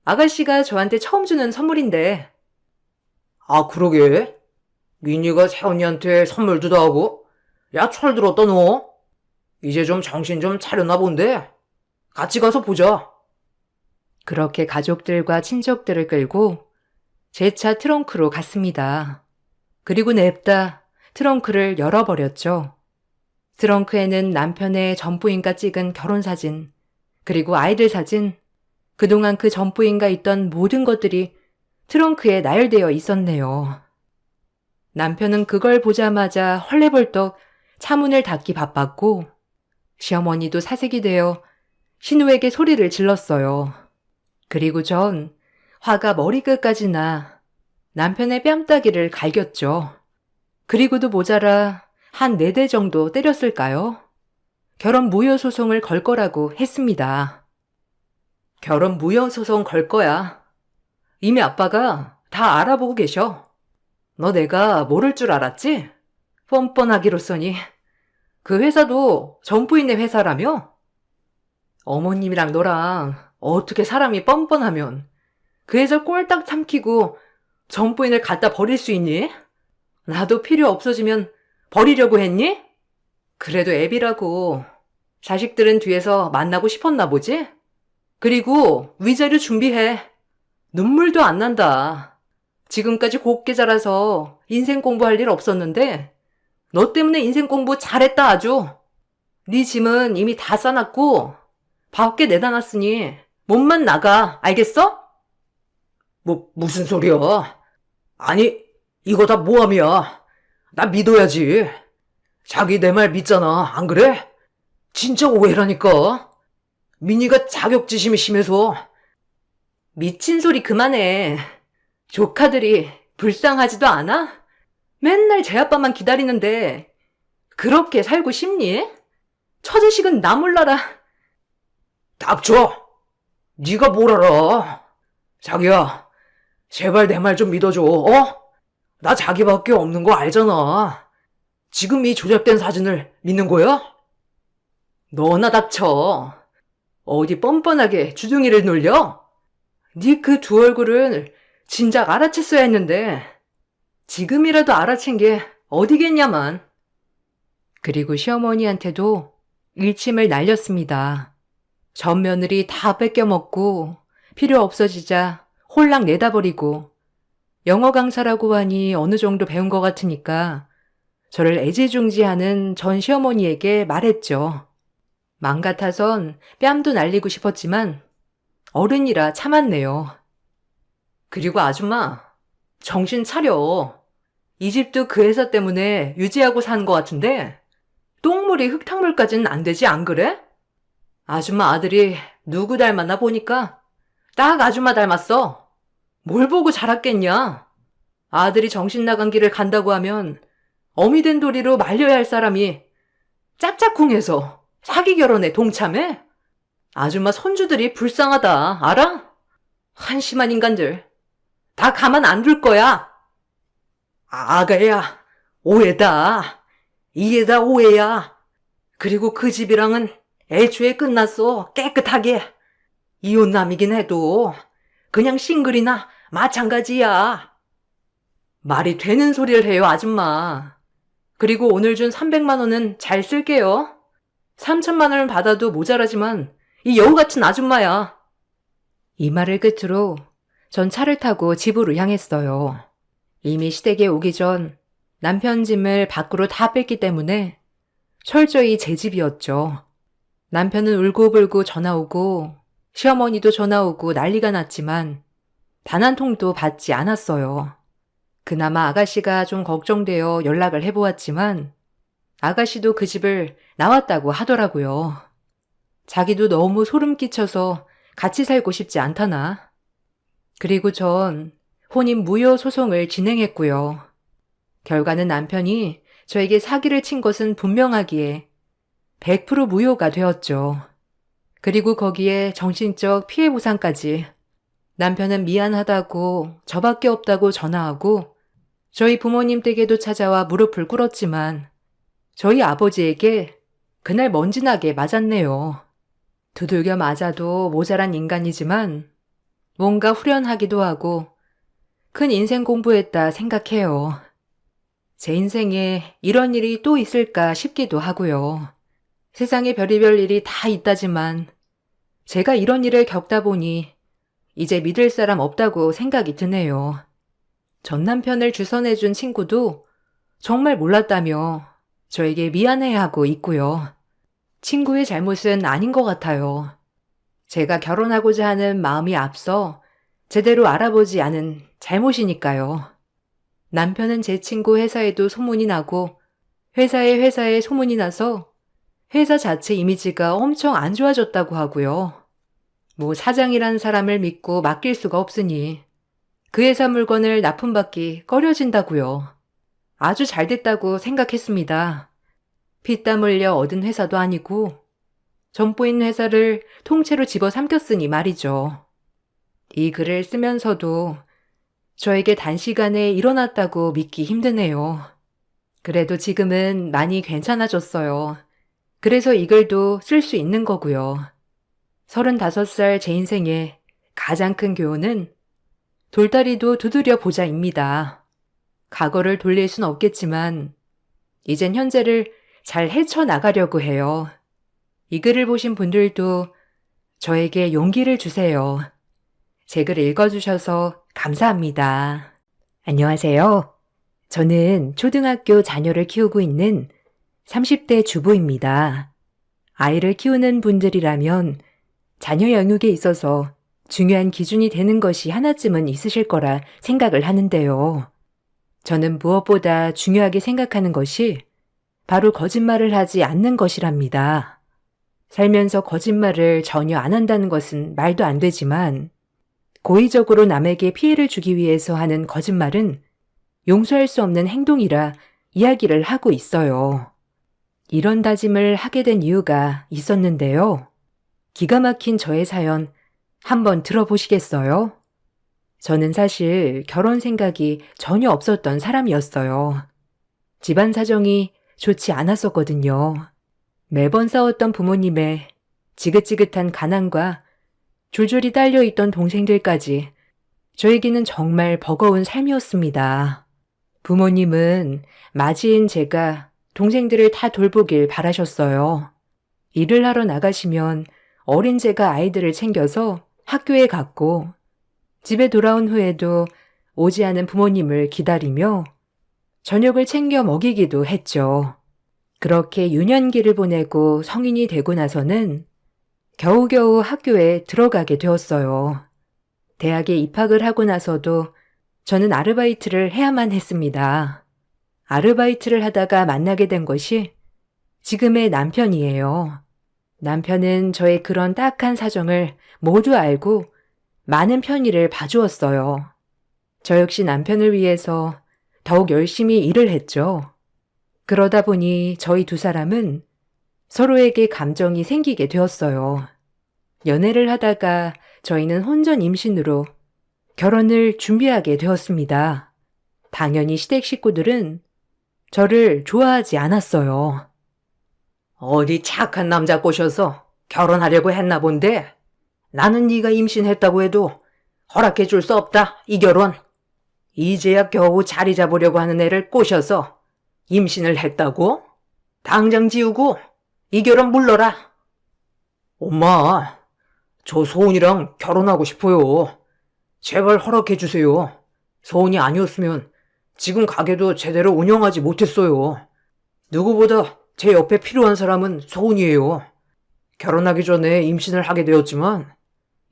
아가씨가 저한테 처음 주는 선물인데. 아, 그러게. 민니가 새언니한테 선물 주다 하고. 야, 철들었다, 너. 이제 좀 정신 좀 차렸나 본데. 같이 가서 보자. 그렇게 가족들과 친척들을 끌고 제 차 트렁크로 갔습니다. 그리고 냅다 트렁크를 열어버렸죠. 트렁크에는 남편의 전부인과 찍은 결혼사진, 그리고 아이들 사진, 그동안 그 전부인과 있던 모든 것들이 트렁크에 나열되어 있었네요. 남편은 그걸 보자마자 헐레벌떡 차문을 닫기 바빴고 시어머니도 사색이 되어 신우에게 소리를 질렀어요. 그리고 전 화가 머리끝까지 나 남편의 뺨따기를 갈겼죠. 그리고도 모자라 한 4대 정도 때렸을까요? 결혼 무효 소송을 걸 거라고 했습니다. 결혼 무효 소송 걸 거야. 이미 아빠가 다 알아보고 계셔. 너 내가 모를 줄 알았지? 뻔뻔하기로써니. 그 회사도 전부인의 회사라며? 어머님이랑 너랑 어떻게 사람이 뻔뻔하면 그 회사 꼴딱 삼키고 전부인을 갖다 버릴 수 있니? 나도 필요 없어지면 버리려고 했니? 그래도 애비라고. 자식들은 뒤에서 만나고 싶었나 보지? 그리고 위자료 준비해. 눈물도 안 난다. 지금까지 곱게 자라서 인생 공부할 일 없었는데 너 때문에 인생 공부 잘했다 아주. 네 짐은 이미 다 싸놨고 밖에 내다 놨으니 몸만 나가. 알겠어? 무슨 소리야? 아니, 이거 다 모함이야. 나 믿어야지. 자기 내 말 믿잖아, 안 그래? 진짜 오해라니까. 민니가 자격지심이 심해서. 미친 소리 그만해. 조카들이 불쌍하지도 않아? 맨날 제 아빠만 기다리는데 그렇게 살고 싶니? 처자식은 나 몰라라. 닥쳐! 네가 뭘 알아? 자기야, 제발 내 말 좀 믿어줘, 어? 나 자기밖에 없는 거 알잖아. 지금 이 조작된 사진을 믿는 거야? 너나 닥쳐. 어디 뻔뻔하게 주둥이를 놀려? 네 그 두 얼굴을 진작 알아챘어야 했는데 지금이라도 알아챈 게 어디겠냐만. 그리고 시어머니한테도 일침을 날렸습니다. 전 며느리 다 뺏겨먹고 필요 없어지자 홀랑 내다버리고 영어 강사라고 하니 어느 정도 배운 것 같으니까 저를 애지중지하는 전 시어머니에게 말했죠. 맘 같아선 뺨도 날리고 싶었지만 어른이라 참았네요. 그리고 아줌마, 정신 차려. 이 집도 그 회사 때문에 유지하고 사는 것 같은데 똥물이 흙탕물까지는 안 되지, 안 그래? 아줌마 아들이 누구 닮았나 보니까 딱 아줌마 닮았어. 뭘 보고 자랐겠냐? 아들이 정신 나간 길을 간다고 하면 어미 된 도리로 말려야 할 사람이 짝짝꿍해서 사기 결혼에 동참해? 아줌마 손주들이 불쌍하다, 알아? 한심한 인간들. 다 가만 안 둘 거야. 아가야, 오해다. 이게 다 오해야. 그리고 그 집이랑은 애초에 끝났어, 깨끗하게. 이혼남이긴 해도 그냥 싱글이나 마찬가지야. 말이 되는 소리를 해요, 아줌마. 그리고 오늘 준 300만 원은 잘 쓸게요. 3천만 원을 받아도 모자라지만 이 여우 같은 아줌마야. 이 말을 끝으로 전 차를 타고 집으로 향했어요. 이미 시댁에 오기 전 남편 짐을 밖으로 다 뺐기 때문에 철저히 제 집이었죠. 남편은 울고불고 전화 오고 시어머니도 전화 오고 난리가 났지만 단 한 통도 받지 않았어요. 그나마 아가씨가 좀 걱정되어 연락을 해보았지만 아가씨도 그 집을 나왔다고 하더라고요. 자기도 너무 소름 끼쳐서 같이 살고 싶지 않다나. 그리고 전 혼인 무효 소송을 진행했고요. 결과는 남편이 저에게 사기를 친 것은 분명하기에 100% 무효가 되었죠. 그리고 거기에 정신적 피해 보상까지. 남편은 미안하다고 저밖에 없다고 전화하고 저희 부모님 댁에도 찾아와 무릎을 꿇었지만 저희 아버지에게 그날 먼지나게 맞았네요. 두들겨 맞아도 모자란 인간이지만 뭔가 후련하기도 하고 큰 인생 공부했다 생각해요. 제 인생에 이런 일이 또 있을까 싶기도 하고요. 세상에 별의별 일이 다 있다지만 제가 이런 일을 겪다 보니 이제 믿을 사람 없다고 생각이 드네요. 전 남편을 주선해준 친구도 정말 몰랐다며 저에게 미안해하고 있고요. 친구의 잘못은 아닌 것 같아요. 제가 결혼하고자 하는 마음이 앞서 제대로 알아보지 않은 잘못이니까요. 남편은 제 친구 회사에도 소문이 나고 회사에 소문이 나서 회사 자체 이미지가 엄청 안 좋아졌다고 하고요. 뭐 사장이란 사람을 믿고 맡길 수가 없으니 그 회사 물건을 납품받기 꺼려진다고요. 아주 잘 됐다고 생각했습니다. 피땀 흘려 얻은 회사도 아니고 점포인 회사를 통째로 집어삼켰으니 말이죠. 이 글을 쓰면서도 저에게 단시간에 일어났다고 믿기 힘드네요. 그래도 지금은 많이 괜찮아졌어요. 그래서 이 글도 쓸 수 있는 거고요. 35살 제 인생의 가장 큰 교훈은 돌다리도 두드려 보자입니다. 과거를 돌릴 순 없겠지만 이젠 현재를 잘 헤쳐나가려고 해요. 이 글을 보신 분들도 저에게 용기를 주세요. 제 글 읽어주셔서 감사합니다. 안녕하세요. 저는 초등학교 자녀를 키우고 있는 30대 주부입니다. 아이를 키우는 분들이라면 자녀 양육에 있어서 중요한 기준이 되는 것이 하나쯤은 있으실 거라 생각을 하는데요. 저는 무엇보다 중요하게 생각하는 것이 바로 거짓말을 하지 않는 것이랍니다. 살면서 거짓말을 전혀 안 한다는 것은 말도 안 되지만 고의적으로 남에게 피해를 주기 위해서 하는 거짓말은 용서할 수 없는 행동이라 이야기를 하고 있어요. 이런 다짐을 하게 된 이유가 있었는데요. 기가 막힌 저의 사연 한번 들어보시겠어요? 저는 사실 결혼 생각이 전혀 없었던 사람이었어요. 집안 사정이 좋지 않았었거든요. 매번 싸웠던 부모님의 지긋지긋한 가난과 줄줄이 딸려있던 동생들까지 저에게는 정말 버거운 삶이었습니다. 부모님은 맞이인 제가 동생들을 다 돌보길 바라셨어요. 일을 하러 나가시면 어린 제가 아이들을 챙겨서 학교에 갔고 집에 돌아온 후에도 오지 않은 부모님을 기다리며 저녁을 챙겨 먹이기도 했죠. 그렇게 유년기를 보내고 성인이 되고 나서는 겨우겨우 학교에 들어가게 되었어요. 대학에 입학을 하고 나서도 저는 아르바이트를 해야만 했습니다. 아르바이트를 하다가 만나게 된 것이 지금의 남편이에요. 남편은 저의 그런 딱한 사정을 모두 알고 많은 편의를 봐주었어요. 저 역시 남편을 위해서 더욱 열심히 일을 했죠. 그러다 보니 저희 두 사람은 서로에게 감정이 생기게 되었어요. 연애를 하다가 저희는 혼전 임신으로 결혼을 준비하게 되었습니다. 당연히 시댁 식구들은 저를 좋아하지 않았어요. 어디 착한 남자 꼬셔서 결혼하려고 했나 본데 나는 네가 임신했다고 해도 허락해 줄 수 없다, 이 결혼. 이제야 겨우 자리 잡으려고 하는 애를 꼬셔서 임신을 했다고? 당장 지우고 이 결혼 물러라. 엄마, 저 소은이랑 결혼하고 싶어요. 제발 허락해 주세요. 소은이 아니었으면 지금 가게도 제대로 운영하지 못했어요. 누구보다 제 옆에 필요한 사람은 소은이에요. 결혼하기 전에 임신을 하게 되었지만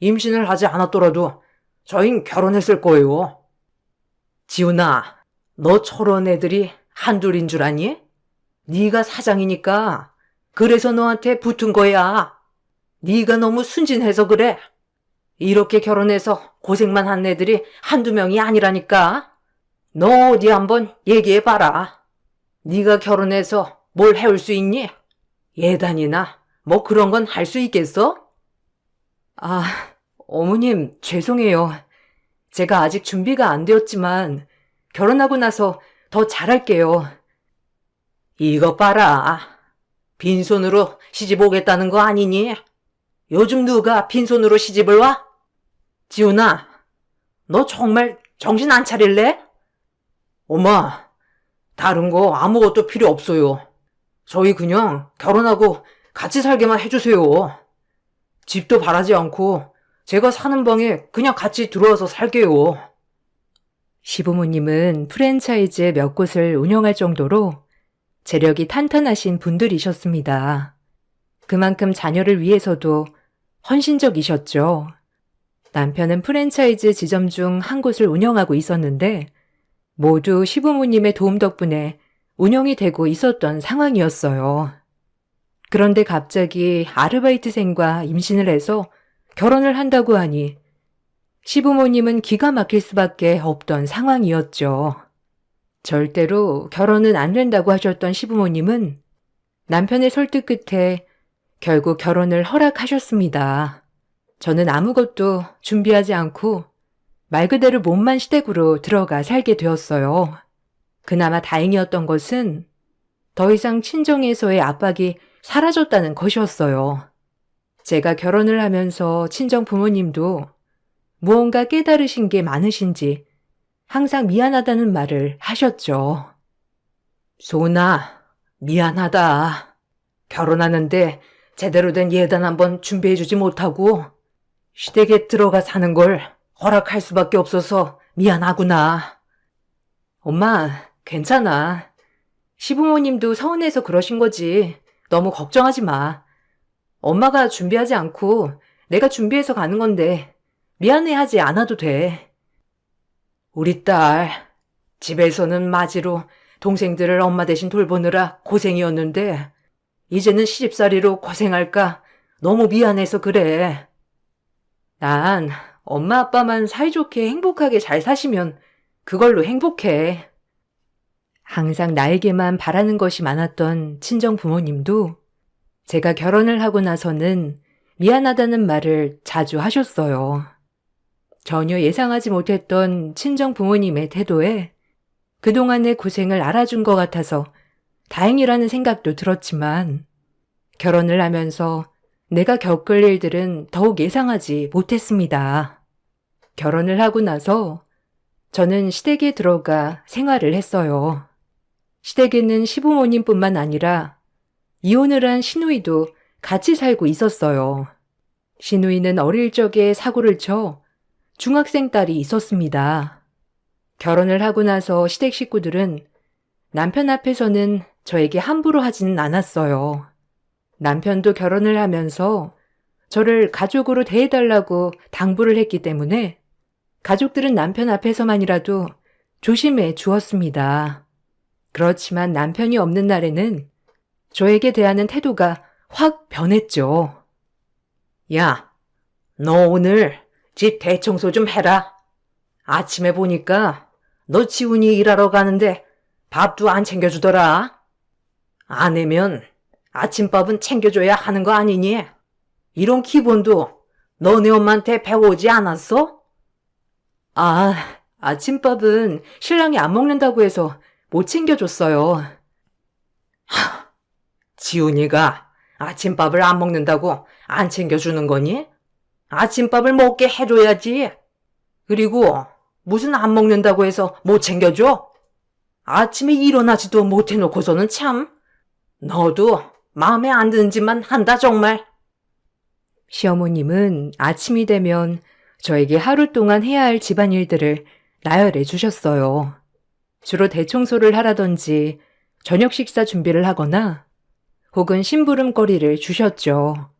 임신을 하지 않았더라도 저흰 결혼했을 거예요. 지훈아, 너 저런 애들이 한둘인 줄 아니? 네가 사장이니까 그래서 너한테 붙은 거야. 네가 너무 순진해서 그래. 이렇게 결혼해서 고생만 한 애들이 한두 명이 아니라니까. 너 어디 한번 얘기해봐라. 네가 결혼해서 뭘 해올 수 있니? 예단이나 뭐 그런 건 할 수 있겠어? 아, 어머님, 죄송해요. 제가 아직 준비가 안 되었지만 결혼하고 나서 더 잘할게요. 이것 봐라. 빈손으로 시집 오겠다는 거 아니니? 요즘 누가 빈손으로 시집을 와? 지훈아, 너 정말 정신 안 차릴래? 엄마, 다른 거 아무것도 필요 없어요. 저희 그냥 결혼하고 같이 살게만 해주세요. 집도 바라지 않고 제가 사는 방에 그냥 같이 들어와서 살게요. 시부모님은 프랜차이즈 몇 곳을 운영할 정도로 재력이 탄탄하신 분들이셨습니다. 그만큼 자녀를 위해서도 헌신적이셨죠. 남편은 프랜차이즈 지점 중 한 곳을 운영하고 있었는데 모두 시부모님의 도움 덕분에 운영이 되고 있었던 상황이었어요. 그런데 갑자기 아르바이트생과 임신을 해서 결혼을 한다고 하니 시부모님은 기가 막힐 수밖에 없던 상황이었죠. 절대로 결혼은 안 된다고 하셨던 시부모님은 남편의 설득 끝에 결국 결혼을 허락하셨습니다. 저는 아무것도 준비하지 않고 말 그대로 몸만 시댁으로 들어가 살게 되었어요. 그나마 다행이었던 것은 더 이상 친정에서의 압박이 사라졌다는 것이었어요. 제가 결혼을 하면서 친정 부모님도 무언가 깨달으신 게 많으신지 항상 미안하다는 말을 하셨죠. 소은아, 미안하다. 결혼하는데 제대로 된 예단 한번 준비해주지 못하고 시댁에 들어가 사는 걸 허락할 수밖에 없어서 미안하구나. 엄마, 괜찮아. 시부모님도 서운해서 그러신 거지. 너무 걱정하지 마. 엄마가 준비하지 않고 내가 준비해서 가는 건데 미안해하지 않아도 돼. 우리 딸, 집에서는 마지로 동생들을 엄마 대신 돌보느라 고생이었는데 이제는 시집살이로 고생할까 너무 미안해서 그래. 난 엄마 아빠만 사이좋게 행복하게 잘 사시면 그걸로 행복해. 항상 나에게만 바라는 것이 많았던 친정 부모님도 제가 결혼을 하고 나서는 미안하다는 말을 자주 하셨어요. 전혀 예상하지 못했던 친정 부모님의 태도에 그동안의 고생을 알아준 것 같아서 다행이라는 생각도 들었지만 결혼을 하면서 내가 겪을 일들은 더욱 예상하지 못했습니다. 결혼을 하고 나서 저는 시댁에 들어가 생활을 했어요. 시댁에는 시부모님뿐만 아니라 이혼을 한 시누이도 같이 살고 있었어요. 시누이는 어릴 적에 사고를 쳐 중학생 딸이 있었습니다. 결혼을 하고 나서 시댁 식구들은 남편 앞에서는 저에게 함부로 하지는 않았어요. 남편도 결혼을 하면서 저를 가족으로 대해달라고 당부를 했기 때문에 가족들은 남편 앞에서만이라도 조심해 주었습니다. 그렇지만 남편이 없는 날에는 저에게 대하는 태도가 확 변했죠. 야, 너 오늘 집 대청소 좀 해라. 아침에 보니까 너 지훈이 일하러 가는데 밥도 안 챙겨주더라. 아내면 아침밥은 챙겨줘야 하는 거 아니니? 이런 기본도 너네 엄마한테 배워오지 않았어? 아, 아침밥은 신랑이 안 먹는다고 해서 못 챙겨줬어요. 지훈이가 아침밥을 안 먹는다고 안 챙겨주는 거니? 아침밥을 먹게 해줘야지. 그리고 무슨 안 먹는다고 해서 못 챙겨줘? 아침에 일어나지도 못해놓고서는 참. 너도 마음에 안 드는 짓만 한다 정말. 시어머님은 아침이 되면 저에게 하루 동안 해야 할 집안일들을 나열해 주셨어요. 주로 대청소를 하라든지 저녁 식사 준비를 하거나 혹은 심부름거리를 주셨죠.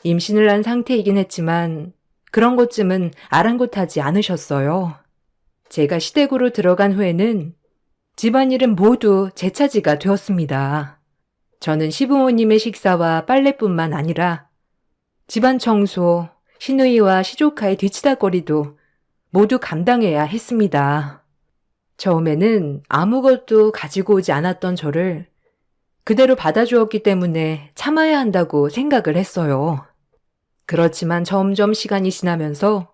임신을 한 상태이긴 했지만 그런 것쯤은 아랑곳하지 않으셨어요. 제가 시댁으로 들어간 후에는 집안일은 모두 제 차지가 되었습니다. 저는 시부모님의 식사와 빨래뿐만 아니라 집안 청소, 시누이와 시조카의 뒤치다거리도 모두 감당해야 했습니다. 처음에는 아무것도 가지고 오지 않았던 저를 그대로 받아주었기 때문에 참아야 한다고 생각을 했어요. 그렇지만 점점 시간이 지나면서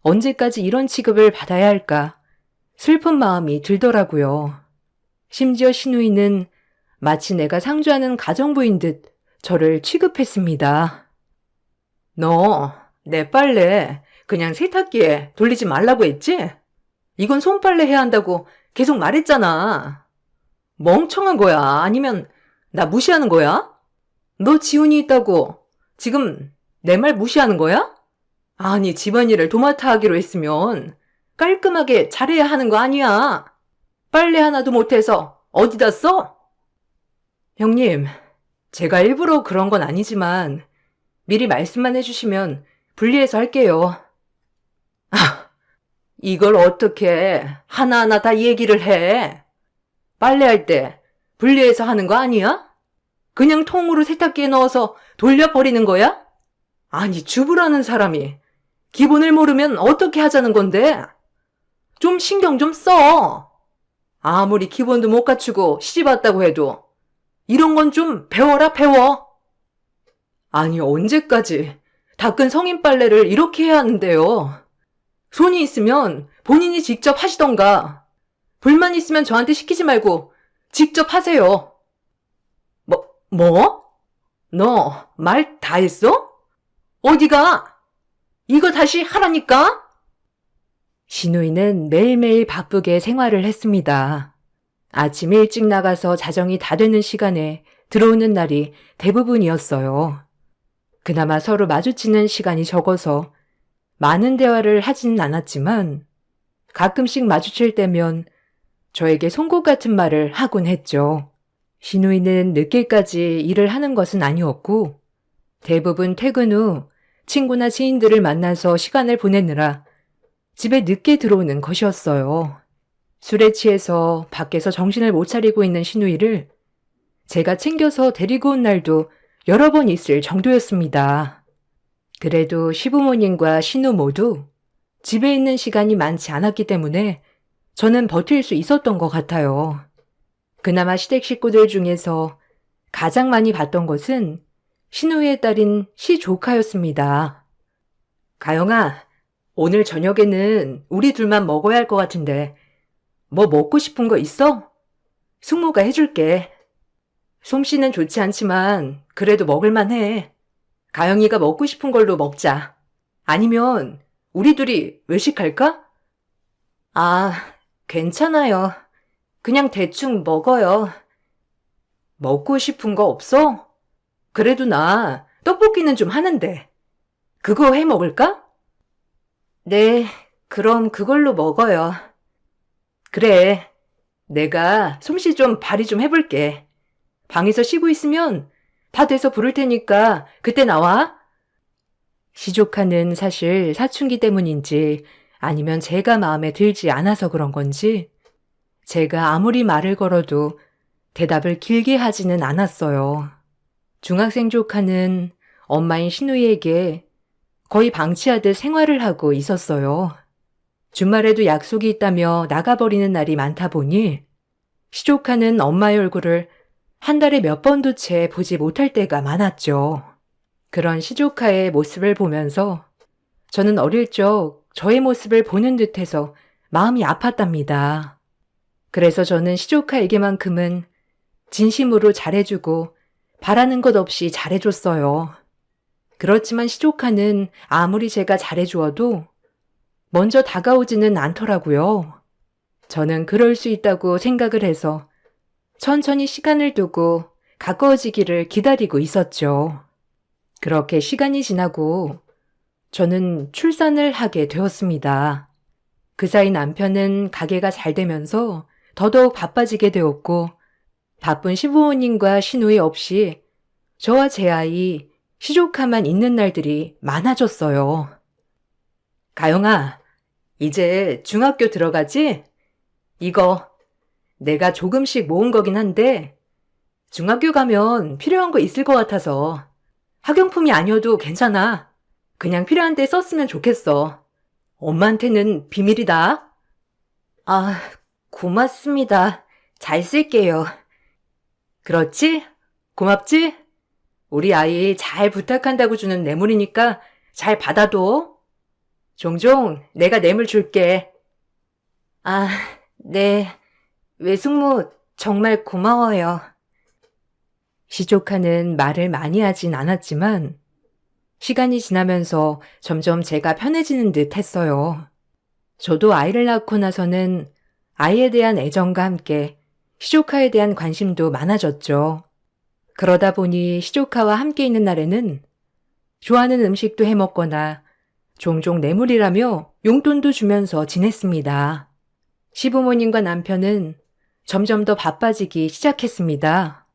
언제까지 이런 취급을 받아야 할까 슬픈 마음이 들더라고요. 심지어 시누이는 마치 내가 상주하는 가정부인 듯 저를 취급했습니다. 너 내 빨래 그냥 세탁기에 돌리지 말라고 했지? 이건 손빨래 해야 한다고 계속 말했잖아. 멍청한 거야? 아니면 나 무시하는 거야? 너 지훈이 있다고 지금 내 말 무시하는 거야? 아니, 집안일을 도맡아 하기로 했으면 깔끔하게 잘해야 하는 거 아니야. 빨래 하나도 못해서 어디다 써? 형님, 제가 일부러 그런 건 아니지만 미리 말씀만 해주시면 분리해서 할게요. 이걸 어떻게 하나하나 다 얘기를 해? 빨래할 때 분리해서 하는 거 아니야? 그냥 통으로 세탁기에 넣어서 돌려버리는 거야? 아니, 주부라는 사람이 기본을 모르면 어떻게 하자는 건데? 좀 신경 좀 써. 아무리 기본도 못 갖추고 시집 왔다고 해도 이런 건 좀 배워라, 배워. 아니, 언제까지 닦은 성인 빨래를 이렇게 해야 하는데요? 손이 있으면 본인이 직접 하시던가. 불만 있으면 저한테 시키지 말고 직접 하세요. 뭐? 너 말 다 했어? 어디가? 이거 다시 하라니까? 시누이는 매일매일 바쁘게 생활을 했습니다. 아침 일찍 나가서 자정이 다 되는 시간에 들어오는 날이 대부분이었어요. 그나마 서로 마주치는 시간이 적어서 많은 대화를 하지는 않았지만 가끔씩 마주칠 때면 저에게 송곳 같은 말을 하곤 했죠. 시누이는 늦게까지 일을 하는 것은 아니었고 대부분 퇴근 후 친구나 지인들을 만나서 시간을 보내느라 집에 늦게 들어오는 것이었어요. 술에 취해서 밖에서 정신을 못 차리고 있는 시누이를 제가 챙겨서 데리고 온 날도 여러 번 있을 정도였습니다. 그래도 시부모님과 시누 모두 집에 있는 시간이 많지 않았기 때문에 저는 버틸 수 있었던 것 같아요. 그나마 시댁 식구들 중에서 가장 많이 봤던 것은 시누이의 딸인 시조카였습니다. 가영아, 오늘 저녁에는 우리 둘만 먹어야 할 것 같은데 뭐 먹고 싶은 거 있어? 숙모가 해줄게. 솜씨는 좋지 않지만 그래도 먹을만 해. 가영이가 먹고 싶은 걸로 먹자. 아니면 우리 둘이 외식할까? 아, 괜찮아요. 그냥 대충 먹어요. 먹고 싶은 거 없어? 그래도 나 떡볶이는 좀 하는데. 그거 해 먹을까? 네, 그럼 그걸로 먹어요. 그래, 내가 솜씨 좀 발휘 좀 해볼게. 방에서 쉬고 있으면 다 돼서 부를 테니까 그때 나와. 시조카는 사실 사춘기 때문인지 아니면 제가 마음에 들지 않아서 그런 건지 제가 아무리 말을 걸어도 대답을 길게 하지는 않았어요. 중학생 조카는 엄마인 신우이에게 거의 방치하듯 생활을 하고 있었어요. 주말에도 약속이 있다며 나가버리는 날이 많다 보니 시조카는 엄마의 얼굴을 한 달에 몇 번도 채 보지 못할 때가 많았죠. 그런 시조카의 모습을 보면서 저는 어릴 적 저의 모습을 보는 듯해서 마음이 아팠답니다. 그래서 저는 시조카에게만큼은 진심으로 잘해주고 바라는 것 없이 잘해줬어요. 그렇지만 시조카는 아무리 제가 잘해주어도 먼저 다가오지는 않더라고요. 저는 그럴 수 있다고 생각을 해서 천천히 시간을 두고 가까워지기를 기다리고 있었죠. 그렇게 시간이 지나고 저는 출산을 하게 되었습니다. 그 사이 남편은 가게가 잘 되면서 더더욱 바빠지게 되었고 바쁜 시부모님과 시누이 없이 저와 제 아이, 시조카만 있는 날들이 많아졌어요. 가영아, 이제 중학교 들어가지? 이거 내가 조금씩 모은 거긴 한데 중학교 가면 필요한 거 있을 것 같아서 학용품이 아니어도 괜찮아. 그냥 필요한 때 썼으면 좋겠어. 엄마한테는 비밀이다. 아, 고맙습니다. 잘 쓸게요. 그렇지? 고맙지? 우리 아이 잘 부탁한다고 주는 뇌물이니까 잘 받아둬. 종종 내가 뇌물 줄게. 아, 네. 외숙모 정말 고마워요. 시조카는 말을 많이 하진 않았지만 시간이 지나면서 점점 제가 편해지는 듯 했어요. 저도 아이를 낳고 나서는 아이에 대한 애정과 함께 시조카에 대한 관심도 많아졌죠. 그러다 보니 시조카와 함께 있는 날에는 좋아하는 음식도 해 먹거나 종종 뇌물이라며 용돈도 주면서 지냈습니다. 시부모님과 남편은 점점 더 바빠지기 시작했습니다.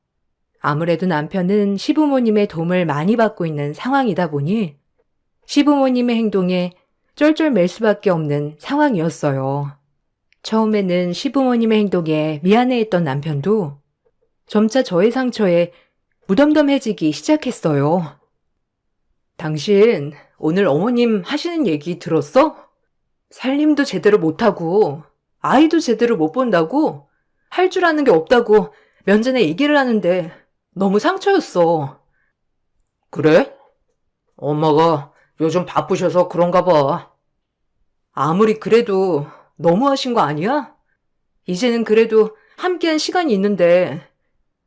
아무래도 남편은 시부모님의 도움을 많이 받고 있는 상황이다 보니 시부모님의 행동에 쩔쩔맬 수밖에 없는 상황이었어요. 처음에는 시부모님의 행동에 미안해했던 남편도 점차 저의 상처에 무덤덤해지기 시작했어요. 당신 오늘 어머님 하시는 얘기 들었어? 살림도 제대로 못하고 아이도 제대로 못 본다고 할 줄 아는 게 없다고 면전에 얘기를 하는데 너무 상처였어. 그래? 엄마가 요즘 바쁘셔서 그런가 봐. 아무리 그래도 너무하신 거 아니야? 이제는 그래도 함께한 시간이 있는데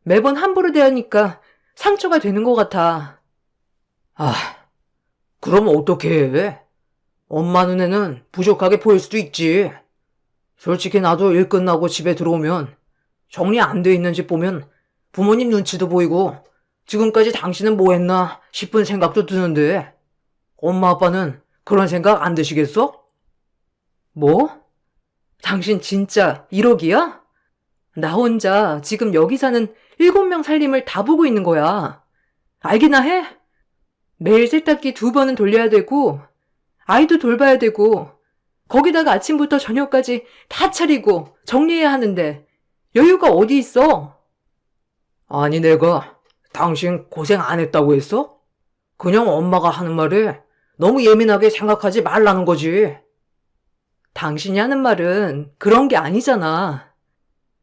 매번 함부로 대하니까 상처가 되는 것 같아. 아, 그럼 어떻게 해? 엄마 눈에는 부족하게 보일 수도 있지. 솔직히 나도 일 끝나고 집에 들어오면 정리 안 돼 있는 집 보면 부모님 눈치도 보이고 지금까지 당신은 뭐 했나 싶은 생각도 드는데 엄마 아빠는 그런 생각 안 드시겠어? 뭐? 당신 진짜 1억이야? 나 혼자 지금 여기 사는 7명 살림을 다 보고 있는 거야. 알기나 해? 매일 세탁기 2번은 돌려야 되고 아이도 돌봐야 되고 거기다가 아침부터 저녁까지 다 차리고 정리해야 하는데 여유가 어디 있어? 아니 내가 당신 고생 안 했다고 했어? 그냥 엄마가 하는 말에 너무 예민하게 생각하지 말라는 거지. 당신이 하는 말은 그런 게 아니잖아.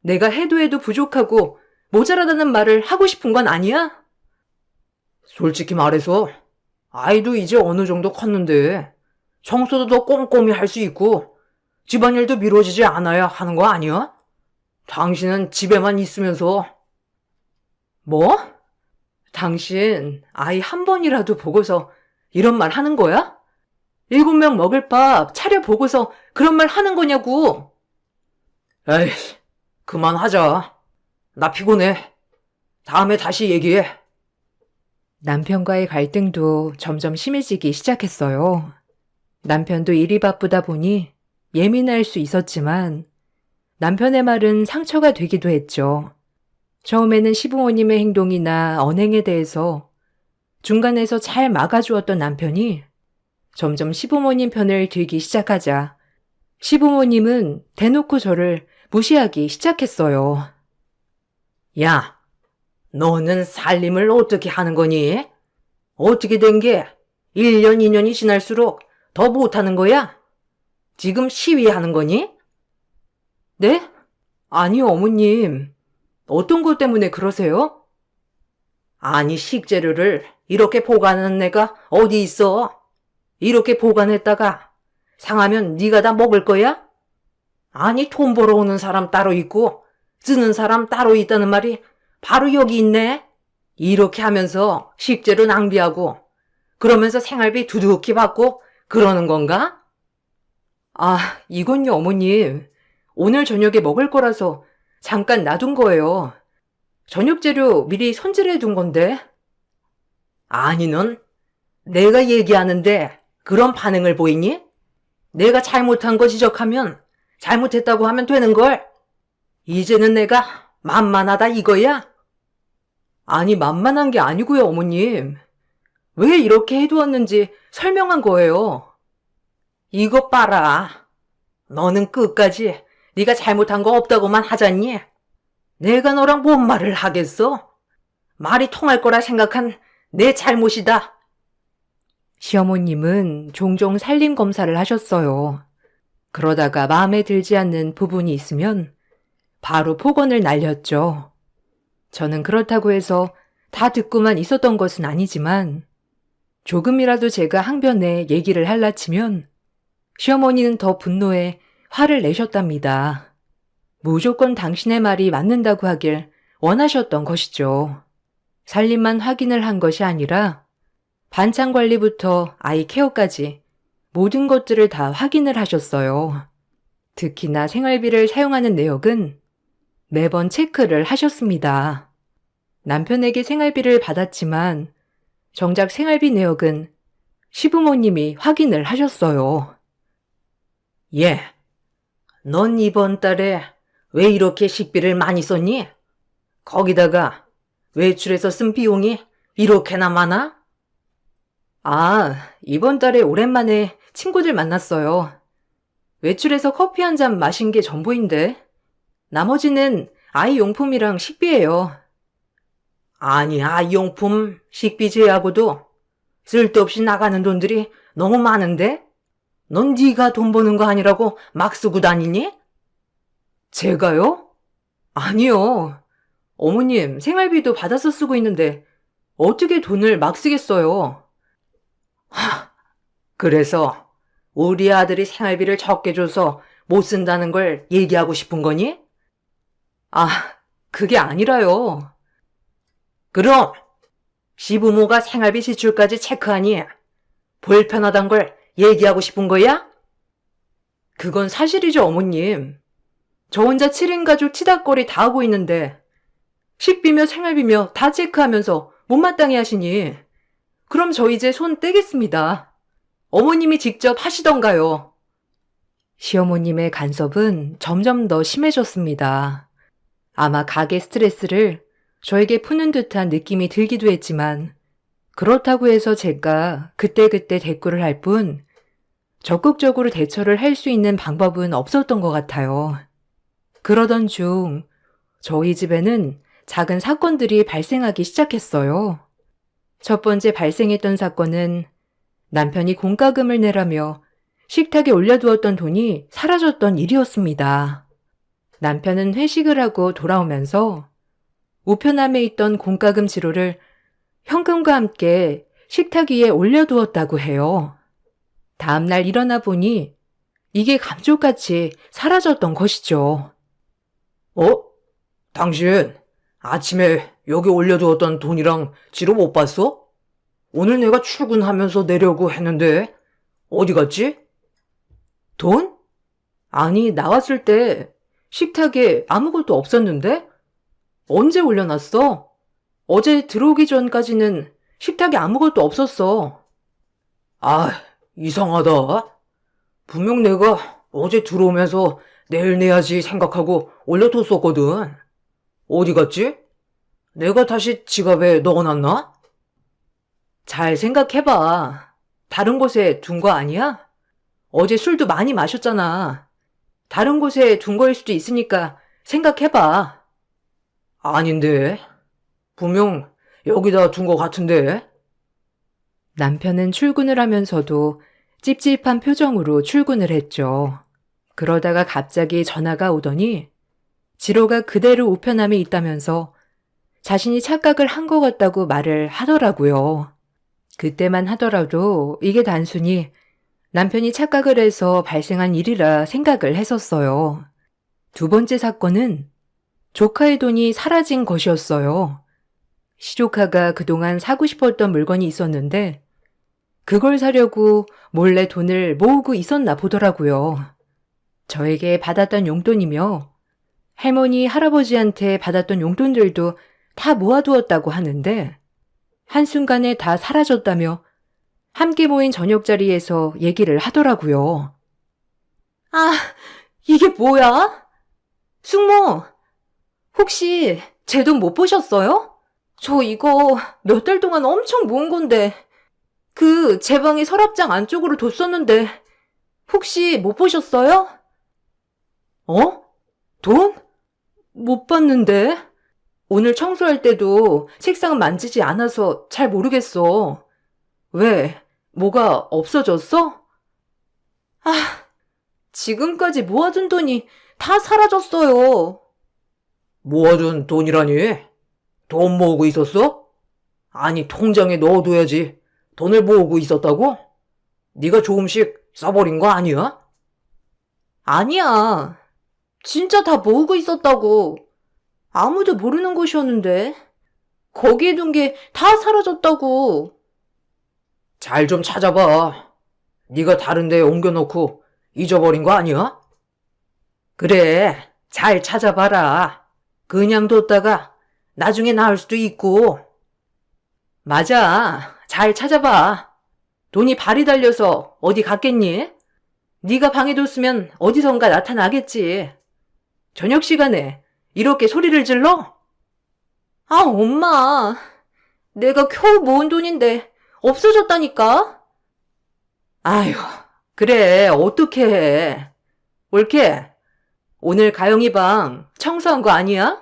내가 해도 해도 부족하고 모자라다는 말을 하고 싶은 건 아니야? 솔직히 말해서 아이도 이제 어느 정도 컸는데 청소도 더 꼼꼼히 할 수 있고 집안일도 미뤄지지 않아야 하는 거 아니야? 당신은 집에만 있으면서 뭐? 당신 아이 한 번이라도 보고서 이런 말 하는 거야? 7명 먹을 밥 차려보고서 그런 말 하는 거냐고. 에이, 그만하자. 나 피곤해. 다음에 다시 얘기해. 남편과의 갈등도 점점 심해지기 시작했어요. 남편도 일이 바쁘다 보니 예민할 수 있었지만 남편의 말은 상처가 되기도 했죠. 처음에는 시부모님의 행동이나 언행에 대해서 중간에서 잘 막아주었던 남편이 점점 시부모님 편을 들기 시작하자 시부모님은 대놓고 저를 무시하기 시작했어요. 야, 너는 살림을 어떻게 하는 거니? 어떻게 된 게 1년, 2년이 지날수록 더 못하는 거야? 지금 시위하는 거니? 네? 아니요, 어머님. 어떤 것 때문에 그러세요? 아니, 식재료를 이렇게 보관하는 애가 어디 있어? 이렇게 보관했다가 상하면 네가 다 먹을 거야? 아니, 돈 벌어 오는 사람 따로 있고 쓰는 사람 따로 있다는 말이 바로 여기 있네. 이렇게 하면서 식재료 낭비하고 그러면서 생활비 두둑히 받고 그러는 건가? 아, 이건요, 어머님. 오늘 저녁에 먹을 거라서 잠깐 놔둔 거예요. 저녁 재료 미리 손질해 둔 건데. 아니, 넌 내가 얘기하는데 그런 반응을 보이니? 내가 잘못한 거 지적하면 잘못했다고 하면 되는 걸. 이제는 내가 만만하다 이거야? 아니, 만만한 게 아니고요, 어머님. 왜 이렇게 해두었는지 설명한 거예요. 이것 봐라. 너는 끝까지 네가 잘못한 거 없다고만 하잖니? 내가 너랑 뭔 말을 하겠어? 말이 통할 거라 생각한 내 잘못이다. 시어머님은 종종 살림 검사를 하셨어요. 그러다가 마음에 들지 않는 부분이 있으면 바로 폭언을 날렸죠. 저는 그렇다고 해서 다 듣고만 있었던 것은 아니지만 조금이라도 제가 항변에 얘기를 할라치면 시어머니는 더 분노해 화를 내셨답니다. 무조건 당신의 말이 맞는다고 하길 원하셨던 것이죠. 살림만 확인을 한 것이 아니라 반찬 관리부터 아이 케어까지 모든 것들을 다 확인을 하셨어요. 특히나 생활비를 사용하는 내역은 매번 체크를 하셨습니다. 남편에게 생활비를 받았지만 정작 생활비 내역은 시부모님이 확인을 하셨어요. 예, 넌 이번 달에 왜 이렇게 식비를 많이 썼니? 거기다가 외출해서 쓴 비용이 이렇게나 많아? 아, 이번 달에 오랜만에 친구들 만났어요. 외출해서 커피 한 잔 마신 게 전부인데 나머지는 아이 용품이랑 식비예요. 아니, 아이용품, 식비 제하고도 쓸데없이 나가는 돈들이 너무 많은데? 넌 네가 돈 버는 거 아니라고 막 쓰고 다니니? 제가요? 아니요. 어머님 생활비도 받아서 쓰고 있는데 어떻게 돈을 막 쓰겠어요? 그래서 우리 아들이 생활비를 적게 줘서 못 쓴다는 걸 얘기하고 싶은 거니? 아, 그게 아니라요. 그럼 시부모가 생활비 지출까지 체크하니 불편하단 걸 얘기하고 싶은 거야? 그건 사실이죠, 어머님. 저 혼자 7인 가족 치닥거리 다 하고 있는데 식비며 생활비며 다 체크하면서 못마땅해 하시니 그럼 저 이제 손 떼겠습니다. 어머님이 직접 하시던가요. 시어머님의 간섭은 점점 더 심해졌습니다. 아마 가게 스트레스를 저에게 푸는 듯한 느낌이 들기도 했지만 그렇다고 해서 제가 그때그때 대꾸를 할 뿐 적극적으로 대처를 할 수 있는 방법은 없었던 것 같아요. 그러던 중 저희 집에는 작은 사건들이 발생하기 시작했어요. 첫 번째 발생했던 사건은 남편이 공과금을 내라며 식탁에 올려두었던 돈이 사라졌던 일이었습니다. 남편은 회식을 하고 돌아오면서 우편함에 있던 공과금 지로를 현금과 함께 식탁 위에 올려두었다고 해요. 다음날 일어나 보니 이게 감쪽같이 사라졌던 것이죠. 당신 아침에 여기 올려두었던 돈이랑 지로 못 봤어? 오늘 내가 출근하면서 내려고 했는데 어디 갔지? 돈? 아니, 나왔을 때 식탁에 아무것도 없었는데? 언제 올려놨어? 어제 들어오기 전까지는 식탁에 아무것도 없었어. 아, 이상하다. 분명 내가 어제 들어오면서 내일 내야지 생각하고 올려뒀었거든. 어디 갔지? 내가 다시 지갑에 넣어놨나? 잘 생각해봐. 다른 곳에 둔 거 아니야? 어제 술도 많이 마셨잖아. 다른 곳에 둔 거일 수도 있으니까 생각해봐. 아닌데. 분명 여기다 둔 거 같은데. 남편은 출근을 하면서도 찝찝한 표정으로 출근을 했죠. 그러다가 갑자기 전화가 오더니 지로가 그대로 우편함에 있다면서 자신이 착각을 한 것 같다고 말을 하더라고요. 그때만 하더라도 이게 단순히 남편이 착각을 해서 발생한 일이라 생각을 했었어요. 두 번째 사건은 조카의 돈이 사라진 것이었어요. 시조카가 그동안 사고 싶었던 물건이 있었는데 그걸 사려고 몰래 돈을 모으고 있었나 보더라고요. 저에게 받았던 용돈이며 할머니, 할아버지한테 받았던 용돈들도 다 모아두었다고 하는데 한순간에 다 사라졌다며 함께 모인 저녁 자리에서 얘기를 하더라고요. 아, 이게 뭐야? 숙모, 혹시 제 돈 못 보셨어요? 저 이거 몇 달 동안 엄청 모은 건데 제 방에 서랍장 안쪽으로 뒀었는데 혹시 못 보셨어요? 어? 돈? 못 봤는데? 오늘 청소할 때도 책상 만지지 않아서 잘 모르겠어. 왜? 뭐가 없어졌어? 아, 지금까지 모아둔 돈이 다 사라졌어요. 모아둔 돈이라니? 돈 모으고 있었어? 아니, 통장에 넣어둬야지. 돈을 모으고 있었다고? 네가 조금씩 써버린 거 아니야? 아니야. 진짜 다 모으고 있었다고. 아무도 모르는 곳이었는데. 거기에 둔 게 다 사라졌다고. 잘 좀 찾아봐. 네가 다른 데에 옮겨놓고 잊어버린 거 아니야? 그래, 잘 찾아봐라. 그냥 뒀다가 나중에 나을 수도 있고. 맞아. 잘 찾아봐. 돈이 발이 달려서 어디 갔겠니? 네가 방에 뒀으면 어디선가 나타나겠지. 저녁 시간에 이렇게 소리를 질러? 아, 엄마. 내가 겨우 모은 돈인데 없어졌다니까? 아휴, 그래, 어떡해. 올케, 오늘 가영이 방 청소한 거 아니야?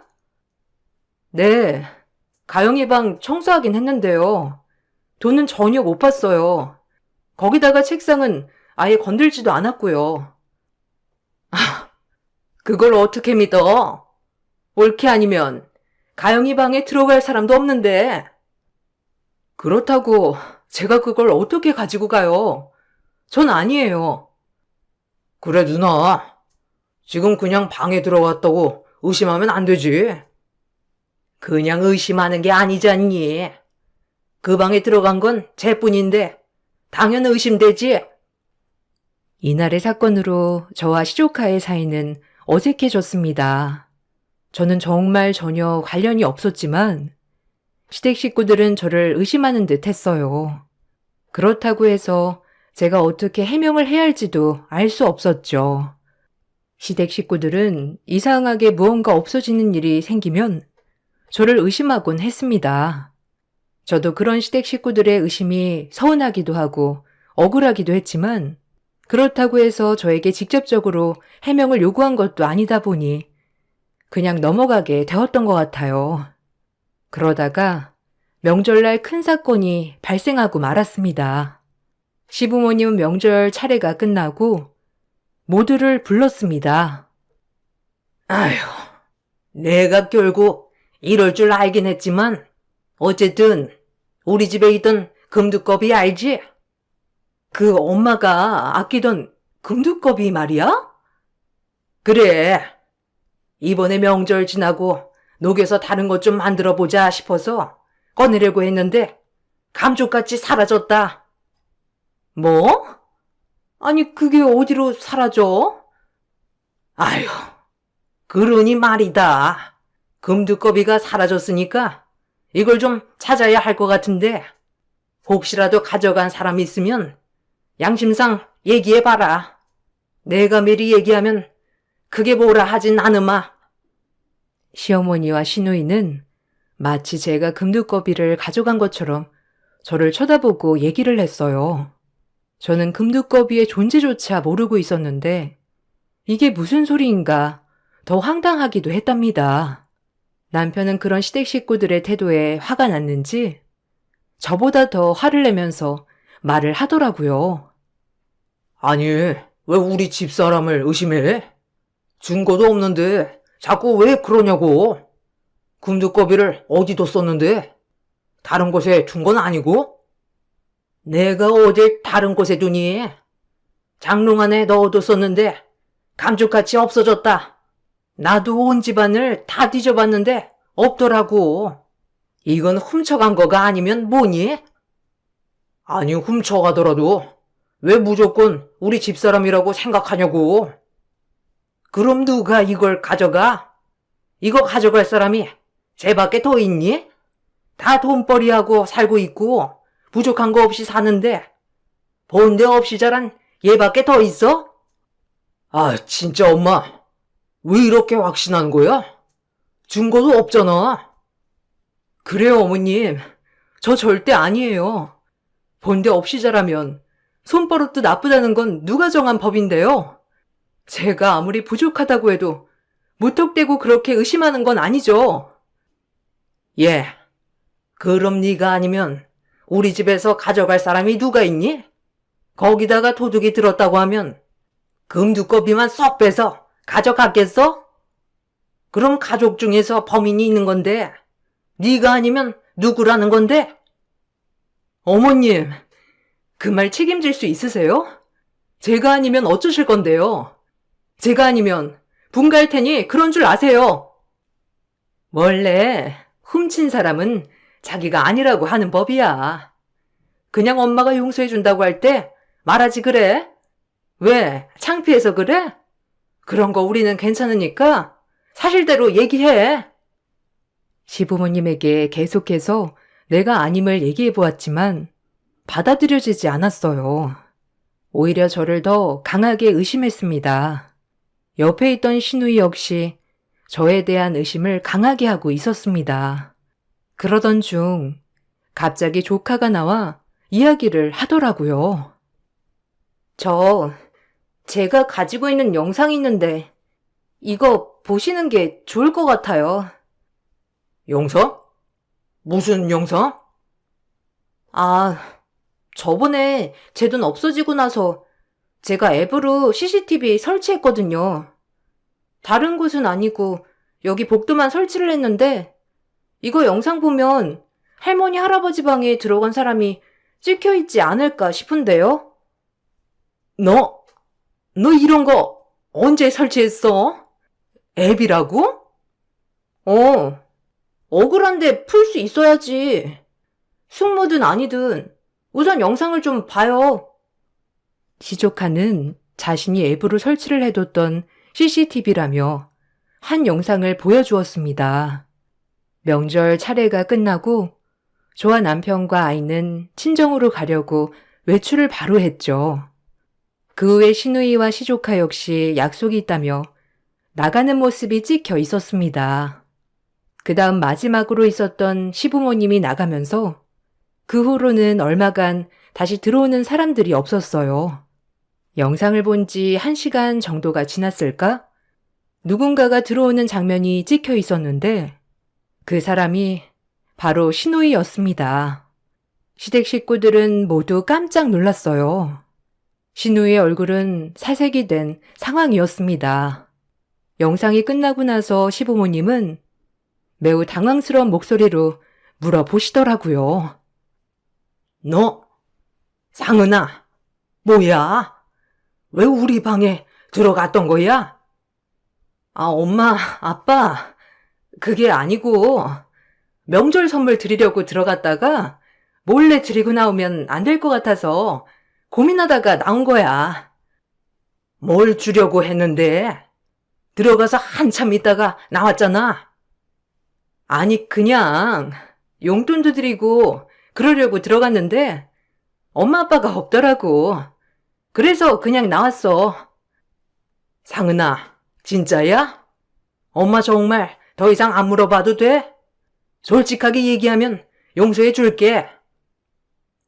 네, 가영이 방 청소하긴 했는데요. 돈은 전혀 못 봤어요. 거기다가 책상은 아예 건들지도 않았고요. 아, 그걸 어떻게 믿어? 올케 아니면 가영이 방에 들어갈 사람도 없는데. 그렇다고 제가 그걸 어떻게 가지고 가요? 전 아니에요. 그래, 누나. 지금 그냥 방에 들어갔다고 의심하면 안 되지. 그냥 의심하는 게 아니잖니. 그 방에 들어간 건 쟤뿐인데 당연 의심되지. 이날의 사건으로 저와 시조카의 사이는 어색해졌습니다. 저는 정말 전혀 관련이 없었지만 시댁 식구들은 저를 의심하는 듯 했어요. 그렇다고 해서 제가 어떻게 해명을 해야 할지도 알 수 없었죠. 시댁 식구들은 이상하게 무언가 없어지는 일이 생기면 저를 의심하곤 했습니다. 저도 그런 시댁 식구들의 의심이 서운하기도 하고 억울하기도 했지만 그렇다고 해서 저에게 직접적으로 해명을 요구한 것도 아니다 보니 그냥 넘어가게 되었던 것 같아요. 그러다가 명절날 큰 사건이 발생하고 말았습니다. 시부모님은 명절 차례가 끝나고 모두를 불렀습니다. 아휴, 내가 결국 이럴 줄 알긴 했지만 어쨌든 우리 집에 있던 금두꺼비 알지? 그 엄마가 아끼던 금두꺼비 말이야? 그래. 이번에 명절 지나고 녹여서 다른 것 좀 만들어 보자 싶어서 꺼내려고 했는데 감쪽같이 사라졌다. 뭐? 아니, 그게 어디로 사라져? 아휴, 그러니 말이다. 금두꺼비가 사라졌으니까 이걸 좀 찾아야 할 것 같은데 혹시라도 가져간 사람이 있으면 양심상 얘기해봐라. 내가 미리 얘기하면 그게 뭐라 하진 않으마. 시어머니와 시누이는 마치 제가 금두꺼비를 가져간 것처럼 저를 쳐다보고 얘기를 했어요. 저는 금두꺼비의 존재조차 모르고 있었는데 이게 무슨 소리인가 더 황당하기도 했답니다. 남편은 그런 시댁 식구들의 태도에 화가 났는지 저보다 더 화를 내면서 말을 하더라고요. 아니, 왜 우리 집사람을 의심해? 증거도 없는데 자꾸 왜 그러냐고. 금두꺼비를 어디 뒀었는데? 다른 곳에 둔 건 아니고? 내가 어딜 다른 곳에 두니? 장롱 안에 넣어뒀었는데 감쪽같이 없어졌다. 나도 온 집안을 다 뒤져봤는데 없더라고. 이건 훔쳐간 거가 아니면 뭐니? 아니, 훔쳐가더라도 왜 무조건 우리 집사람이라고 생각하냐고. 그럼 누가 이걸 가져가? 이거 가져갈 사람이 쟤밖에 더 있니? 다 돈벌이하고 살고 있고 부족한 거 없이 사는데 본데 없이 자란 얘밖에 더 있어? 아, 진짜 엄마. 왜 이렇게 확신하는 거야? 증거도 없잖아. 그래요, 어머님. 저 절대 아니에요. 본데 없이 자라면 손버릇도 나쁘다는 건 누가 정한 법인데요. 제가 아무리 부족하다고 해도 무턱대고 그렇게 의심하는 건 아니죠. 예. 그럼 네가 아니면 우리 집에서 가져갈 사람이 누가 있니? 거기다가 도둑이 들었다고 하면 금두꺼비만 쏙 빼서 가져갔겠어? 그럼 가족 중에서 범인이 있는 건데 네가 아니면 누구라는 건데? 어머님, 그 말 책임질 수 있으세요? 제가 아니면 어쩌실 건데요? 제가 아니면 분가할 테니 그런 줄 아세요. 원래 훔친 사람은 자기가 아니라고 하는 법이야. 그냥 엄마가 용서해준다고 할 때 말하지 그래? 왜? 창피해서 그래? 그런 거 우리는 괜찮으니까 사실대로 얘기해. 시부모님에게 계속해서 내가 아님을 얘기해 보았지만 받아들여지지 않았어요. 오히려 저를 더 강하게 의심했습니다. 옆에 있던 시누이 역시 저에 대한 의심을 강하게 하고 있었습니다. 그러던 중 갑자기 조카가 나와 이야기를 하더라고요. 제가 가지고 있는 영상이 있는데 이거 보시는 게 좋을 것 같아요. 영상? 무슨 영상? 아, 저번에 제 돈 없어지고 나서 제가 앱으로 CCTV 설치했거든요. 다른 곳은 아니고 여기 복도만 설치를 했는데 이거 영상 보면 할머니 할아버지 방에 들어간 사람이 찍혀 있지 않을까 싶은데요. 너 이런 거 언제 설치했어? 앱이라고? 억울한데 풀 수 있어야지. 숙모든 아니든 우선 영상을 좀 봐요. 시조카는 자신이 앱으로 설치를 해뒀던 CCTV라며 한 영상을 보여주었습니다. 명절 차례가 끝나고 저와 남편과 아이는 친정으로 가려고 외출을 바로 했죠. 그 후에 시누이와 시조카 역시 약속이 있다며 나가는 모습이 찍혀 있었습니다. 그 다음 마지막으로 있었던 시부모님이 나가면서 그 후로는 얼마간 다시 들어오는 사람들이 없었어요. 영상을 본 지 1시간 정도가 지났을까? 누군가가 들어오는 장면이 찍혀 있었는데 그 사람이 바로 시누이였습니다. 시댁 식구들은 모두 깜짝 놀랐어요. 시누이의 얼굴은 사색이 된 상황이었습니다. 영상이 끝나고 나서 시부모님은 매우 당황스러운 목소리로 물어보시더라고요. 너, 상은아, 뭐야? 왜 우리 방에 들어갔던 거야? 엄마, 아빠, 그게 아니고, 명절 선물 드리려고 들어갔다가 몰래 드리고 나오면 안 될 것 같아서 고민하다가 나온 거야. 뭘 주려고 했는데? 들어가서 한참 있다가 나왔잖아. 아니, 그냥 용돈도 드리고 그러려고 들어갔는데 엄마 아빠가 없더라고. 그래서 그냥 나왔어. 상은아, 진짜야? 엄마 정말 더 이상 안 물어봐도 돼? 솔직하게 얘기하면 용서해 줄게.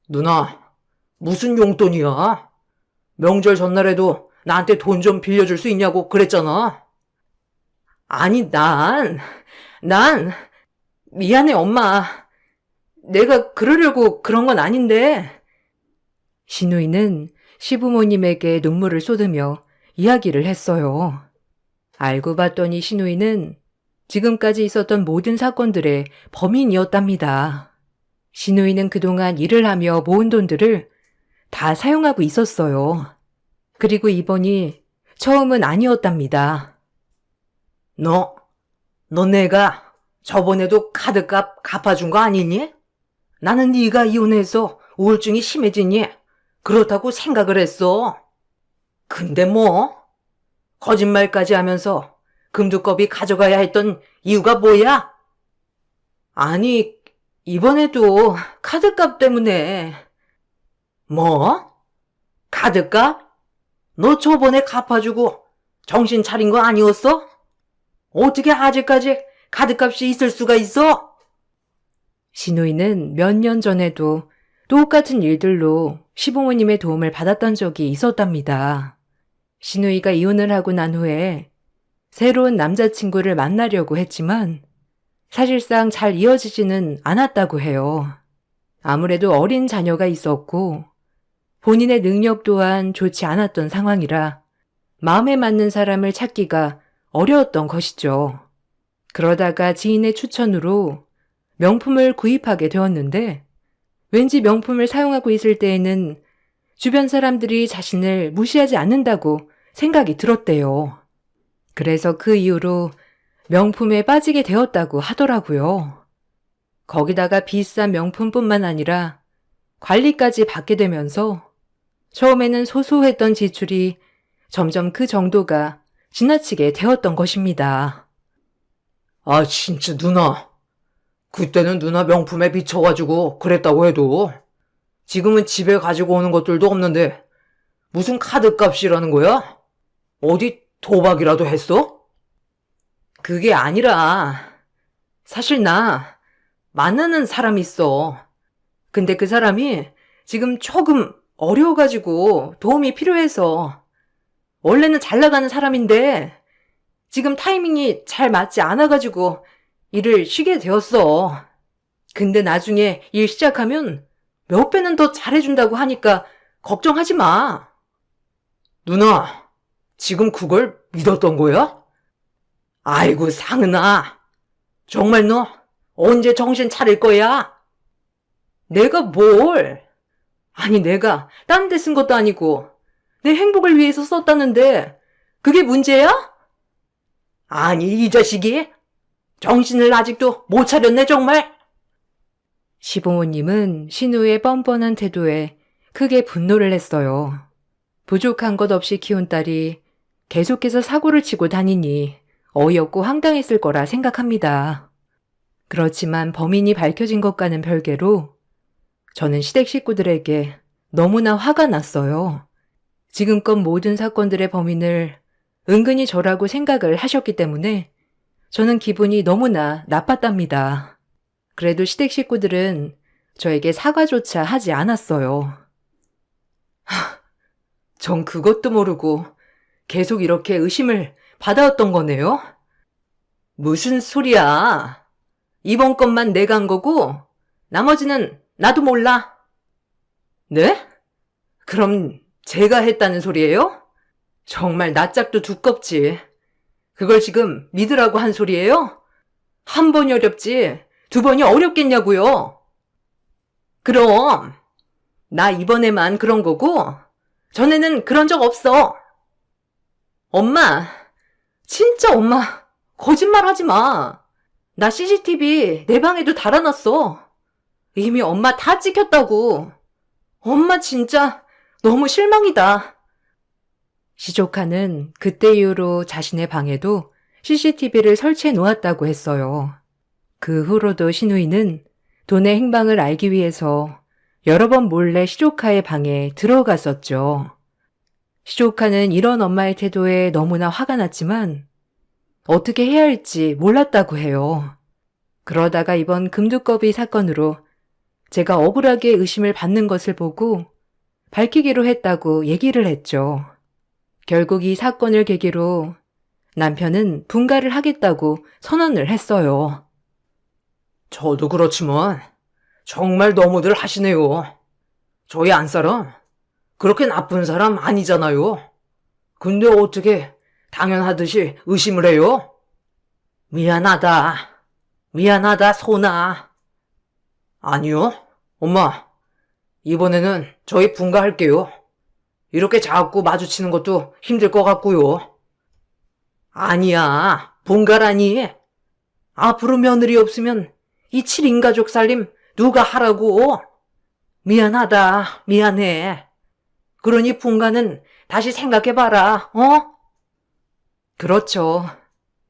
누나, 무슨 용돈이야? 명절 전날에도 나한테 돈 좀 빌려줄 수 있냐고 그랬잖아. 아니, 미안해, 엄마. 내가 그러려고 그런 건 아닌데. 신우이는 시부모님에게 눈물을 쏟으며 이야기를 했어요. 알고 봤더니 신우이는 지금까지 있었던 모든 사건들의 범인이었답니다. 신우이는 그동안 일을 하며 모은 돈들을 다 사용하고 있었어요. 그리고 이번이 처음은 아니었답니다. 너 내가 저번에도 카드값 갚아준 거 아니니? 나는 네가 이혼해서 우울증이 심해지니 그렇다고 생각을 했어. 근데 뭐? 거짓말까지 하면서 금두꺼비 가져가야 했던 이유가 뭐야? 아니, 이번에도 카드값 때문에. 뭐? 카드값? 너 저번에 갚아주고 정신 차린 거 아니었어? 어떻게 아직까지 카드값이 있을 수가 있어? 신우이는 몇 년 전에도 똑같은 일들로 시부모님의 도움을 받았던 적이 있었답니다. 신우이가 이혼을 하고 난 후에 새로운 남자친구를 만나려고 했지만 사실상 잘 이어지지는 않았다고 해요. 아무래도 어린 자녀가 있었고 본인의 능력 또한 좋지 않았던 상황이라 마음에 맞는 사람을 찾기가 어려웠던 것이죠. 그러다가 지인의 추천으로 명품을 구입하게 되었는데 왠지 명품을 사용하고 있을 때에는 주변 사람들이 자신을 무시하지 않는다고 생각이 들었대요. 그래서 그 이후로 명품에 빠지게 되었다고 하더라고요. 거기다가 비싼 명품뿐만 아니라 관리까지 받게 되면서 처음에는 소소했던 지출이 점점 그 정도가 지나치게 되었던 것입니다. 아, 진짜 누나. 그때는 누나 명품에 미쳐가지고 그랬다고 해도 지금은 집에 가지고 오는 것들도 없는데 무슨 카드값이라는 거야? 어디 도박이라도 했어? 그게 아니라 사실 나 만나는 사람이 있어. 근데 그 사람이 지금 조금 어려워가지고 도움이 필요해서 원래는 잘 나가는 사람인데 지금 타이밍이 잘 맞지 않아가지고 일을 쉬게 되었어. 근데 나중에 일 시작하면 몇 배는 더 잘해준다고 하니까 걱정하지 마. 누나, 지금 그걸 믿었던 거야? 아이고, 상은아. 정말 너 언제 정신 차릴 거야? 내가 뭘? 아니, 내가 딴 데 쓴 것도 아니고 내 행복을 위해서 썼다는데 그게 문제야? 아니, 이 자식이 정신을 아직도 못 차렸네, 정말. 시부모님은 신우의 뻔뻔한 태도에 크게 분노를 했어요. 부족한 것 없이 키운 딸이 계속해서 사고를 치고 다니니 어이없고 황당했을 거라 생각합니다. 그렇지만 범인이 밝혀진 것과는 별개로 저는 시댁 식구들에게 너무나 화가 났어요. 지금껏 모든 사건들의 범인을 은근히 저라고 생각을 하셨기 때문에 저는 기분이 너무나 나빴답니다. 그래도 시댁 식구들은 저에게 사과조차 하지 않았어요. 전 그것도 모르고 계속 이렇게 의심을 받아왔던 거네요? 무슨 소리야? 이번 건만 내가 한 거고 나머지는 나도 몰라. 네? 그럼 제가 했다는 소리예요? 정말 낯짝도 두껍지. 그걸 지금 믿으라고 한 소리예요? 한 번이 어렵지 두 번이 어렵겠냐고요. 그럼 나 이번에만 그런 거고 전에는 그런 적 없어. 엄마, 진짜 엄마 거짓말 하지 마. 나 CCTV 내 방에도 달아놨어. 이미 엄마 다 찍혔다고. 엄마 진짜 너무 실망이다. 시조카는 그때 이후로 자신의 방에도 CCTV를 설치해 놓았다고 했어요. 그 후로도 신우이는 돈의 행방을 알기 위해서 여러 번 몰래 시조카의 방에 들어갔었죠. 시조카는 이런 엄마의 태도에 너무나 화가 났지만 어떻게 해야 할지 몰랐다고 해요. 그러다가 이번 금두꺼비 사건으로 제가 억울하게 의심을 받는 것을 보고 밝히기로 했다고 얘기를 했죠. 결국 이 사건을 계기로 남편은 분가를 하겠다고 선언을 했어요. 저도 그렇지만 정말 너무들 하시네요. 저희 안사람 그렇게 나쁜 사람 아니잖아요. 근데 어떻게 당연하듯이 의심을 해요? 미안하다. 미안하다, 소나. 아니요. 엄마, 이번에는 저희 분가할게요. 이렇게 자꾸 마주치는 것도 힘들 것 같고요. 아니야, 분가라니. 앞으로 며느리 없으면 이 7인 가족 살림 누가 하라고? 미안하다, 미안해. 그러니 분가는 다시 생각해봐라, 어? 그렇죠.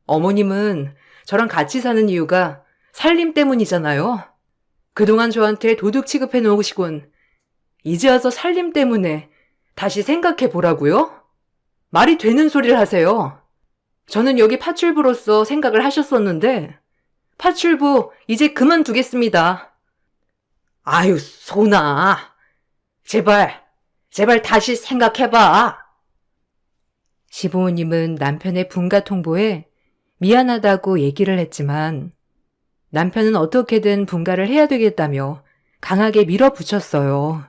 어머님은 저랑 같이 사는 이유가 살림 때문이잖아요. 그동안 저한테 도둑 취급해 놓으시곤 이제 와서 살림 때문에 다시 생각해 보라고요? 말이 되는 소리를 하세요. 저는 여기 파출부로서 생각을 하셨었는데 파출부 이제 그만두겠습니다. 아유, 소나. 제발 다시 생각해봐. 시부모님은 남편의 분가 통보에 미안하다고 얘기를 했지만 남편은 어떻게든 분가를 해야 되겠다며 강하게 밀어붙였어요.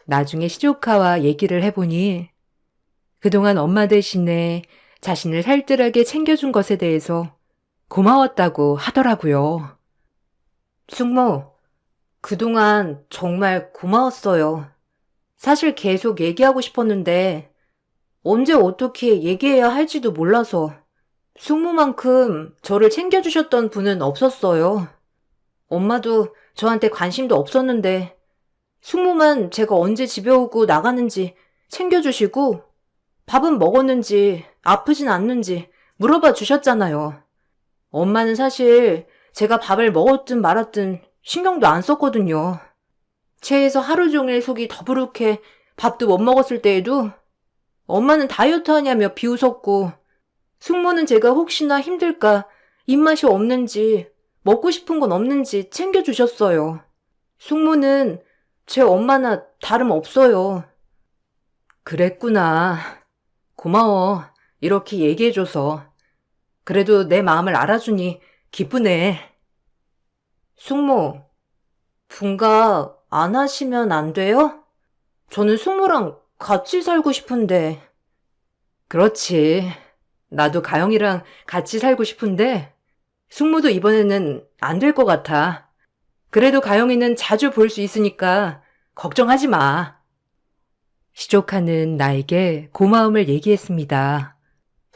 나중에 시조카와 얘기를 해보니 그동안 엄마 대신에 자신을 살뜰하게 챙겨준 것에 대해서 고마웠다고 하더라고요. 숙모, 그동안 정말 고마웠어요. 사실 계속 얘기하고 싶었는데 언제 어떻게 얘기해야 할지도 몰라서 숙모만큼 저를 챙겨주셨던 분은 없었어요. 엄마도 저한테 관심도 없었는데 숙모만 제가 언제 집에 오고 나가는지 챙겨주시고 밥은 먹었는지 아프진 않는지 물어봐 주셨잖아요. 엄마는 사실 제가 밥을 먹었든 말았든 신경도 안 썼거든요. 체해서 하루 종일 속이 더부룩해 밥도 못 먹었을 때에도 엄마는 다이어트 하냐며 비웃었고 숙모는 제가 혹시나 힘들까 입맛이 없는지 먹고 싶은 건 없는지 챙겨주셨어요. 숙모는 제 엄마나 다름없어요. 그랬구나. 고마워. 이렇게 얘기해줘서. 그래도 내 마음을 알아주니 기쁘네. 숙모, 분가 안 하시면 안 돼요? 저는 숙모랑 같이 살고 싶은데. 그렇지. 나도 가영이랑 같이 살고 싶은데 숙모도 이번에는 안 될 것 같아. 그래도 가영이는 자주 볼 수 있으니까 걱정하지 마. 시조카는 나에게 고마움을 얘기했습니다.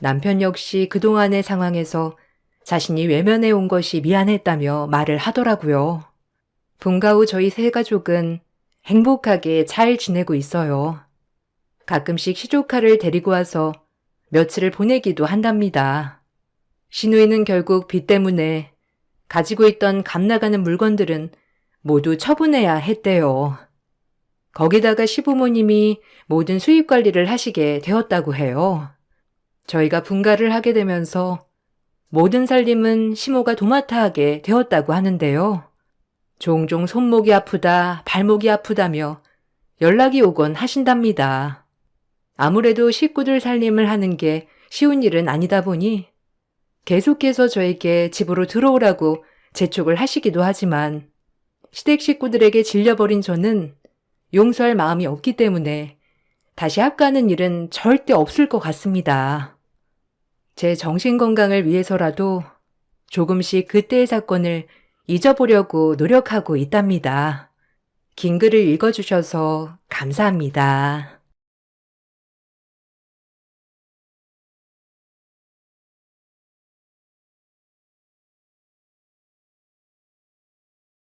남편 역시 그동안의 상황에서 자신이 외면해 온 것이 미안했다며 말을 하더라고요. 분가 후 저희 세 가족은 행복하게 잘 지내고 있어요. 가끔씩 시조카를 데리고 와서 며칠을 보내기도 한답니다. 신우이는 결국 빚 때문에 가지고 있던 값 나가는 물건들은 모두 처분해야 했대요. 거기다가 시부모님이 모든 수입 관리를 하시게 되었다고 해요. 저희가 분가를 하게 되면서 모든 살림은 시모가 도맡아 하게 되었다고 하는데요. 종종 손목이 아프다, 발목이 아프다며 연락이 오곤 하신답니다. 아무래도 식구들 살림을 하는 게 쉬운 일은 아니다 보니 계속해서 저에게 집으로 들어오라고 재촉을 하시기도 하지만 시댁 식구들에게 질려버린 저는 용서할 마음이 없기 때문에 다시 합가하는 일은 절대 없을 것 같습니다. 제 정신건강을 위해서라도 조금씩 그때의 사건을 잊어보려고 노력하고 있답니다. 긴 글을 읽어주셔서 감사합니다.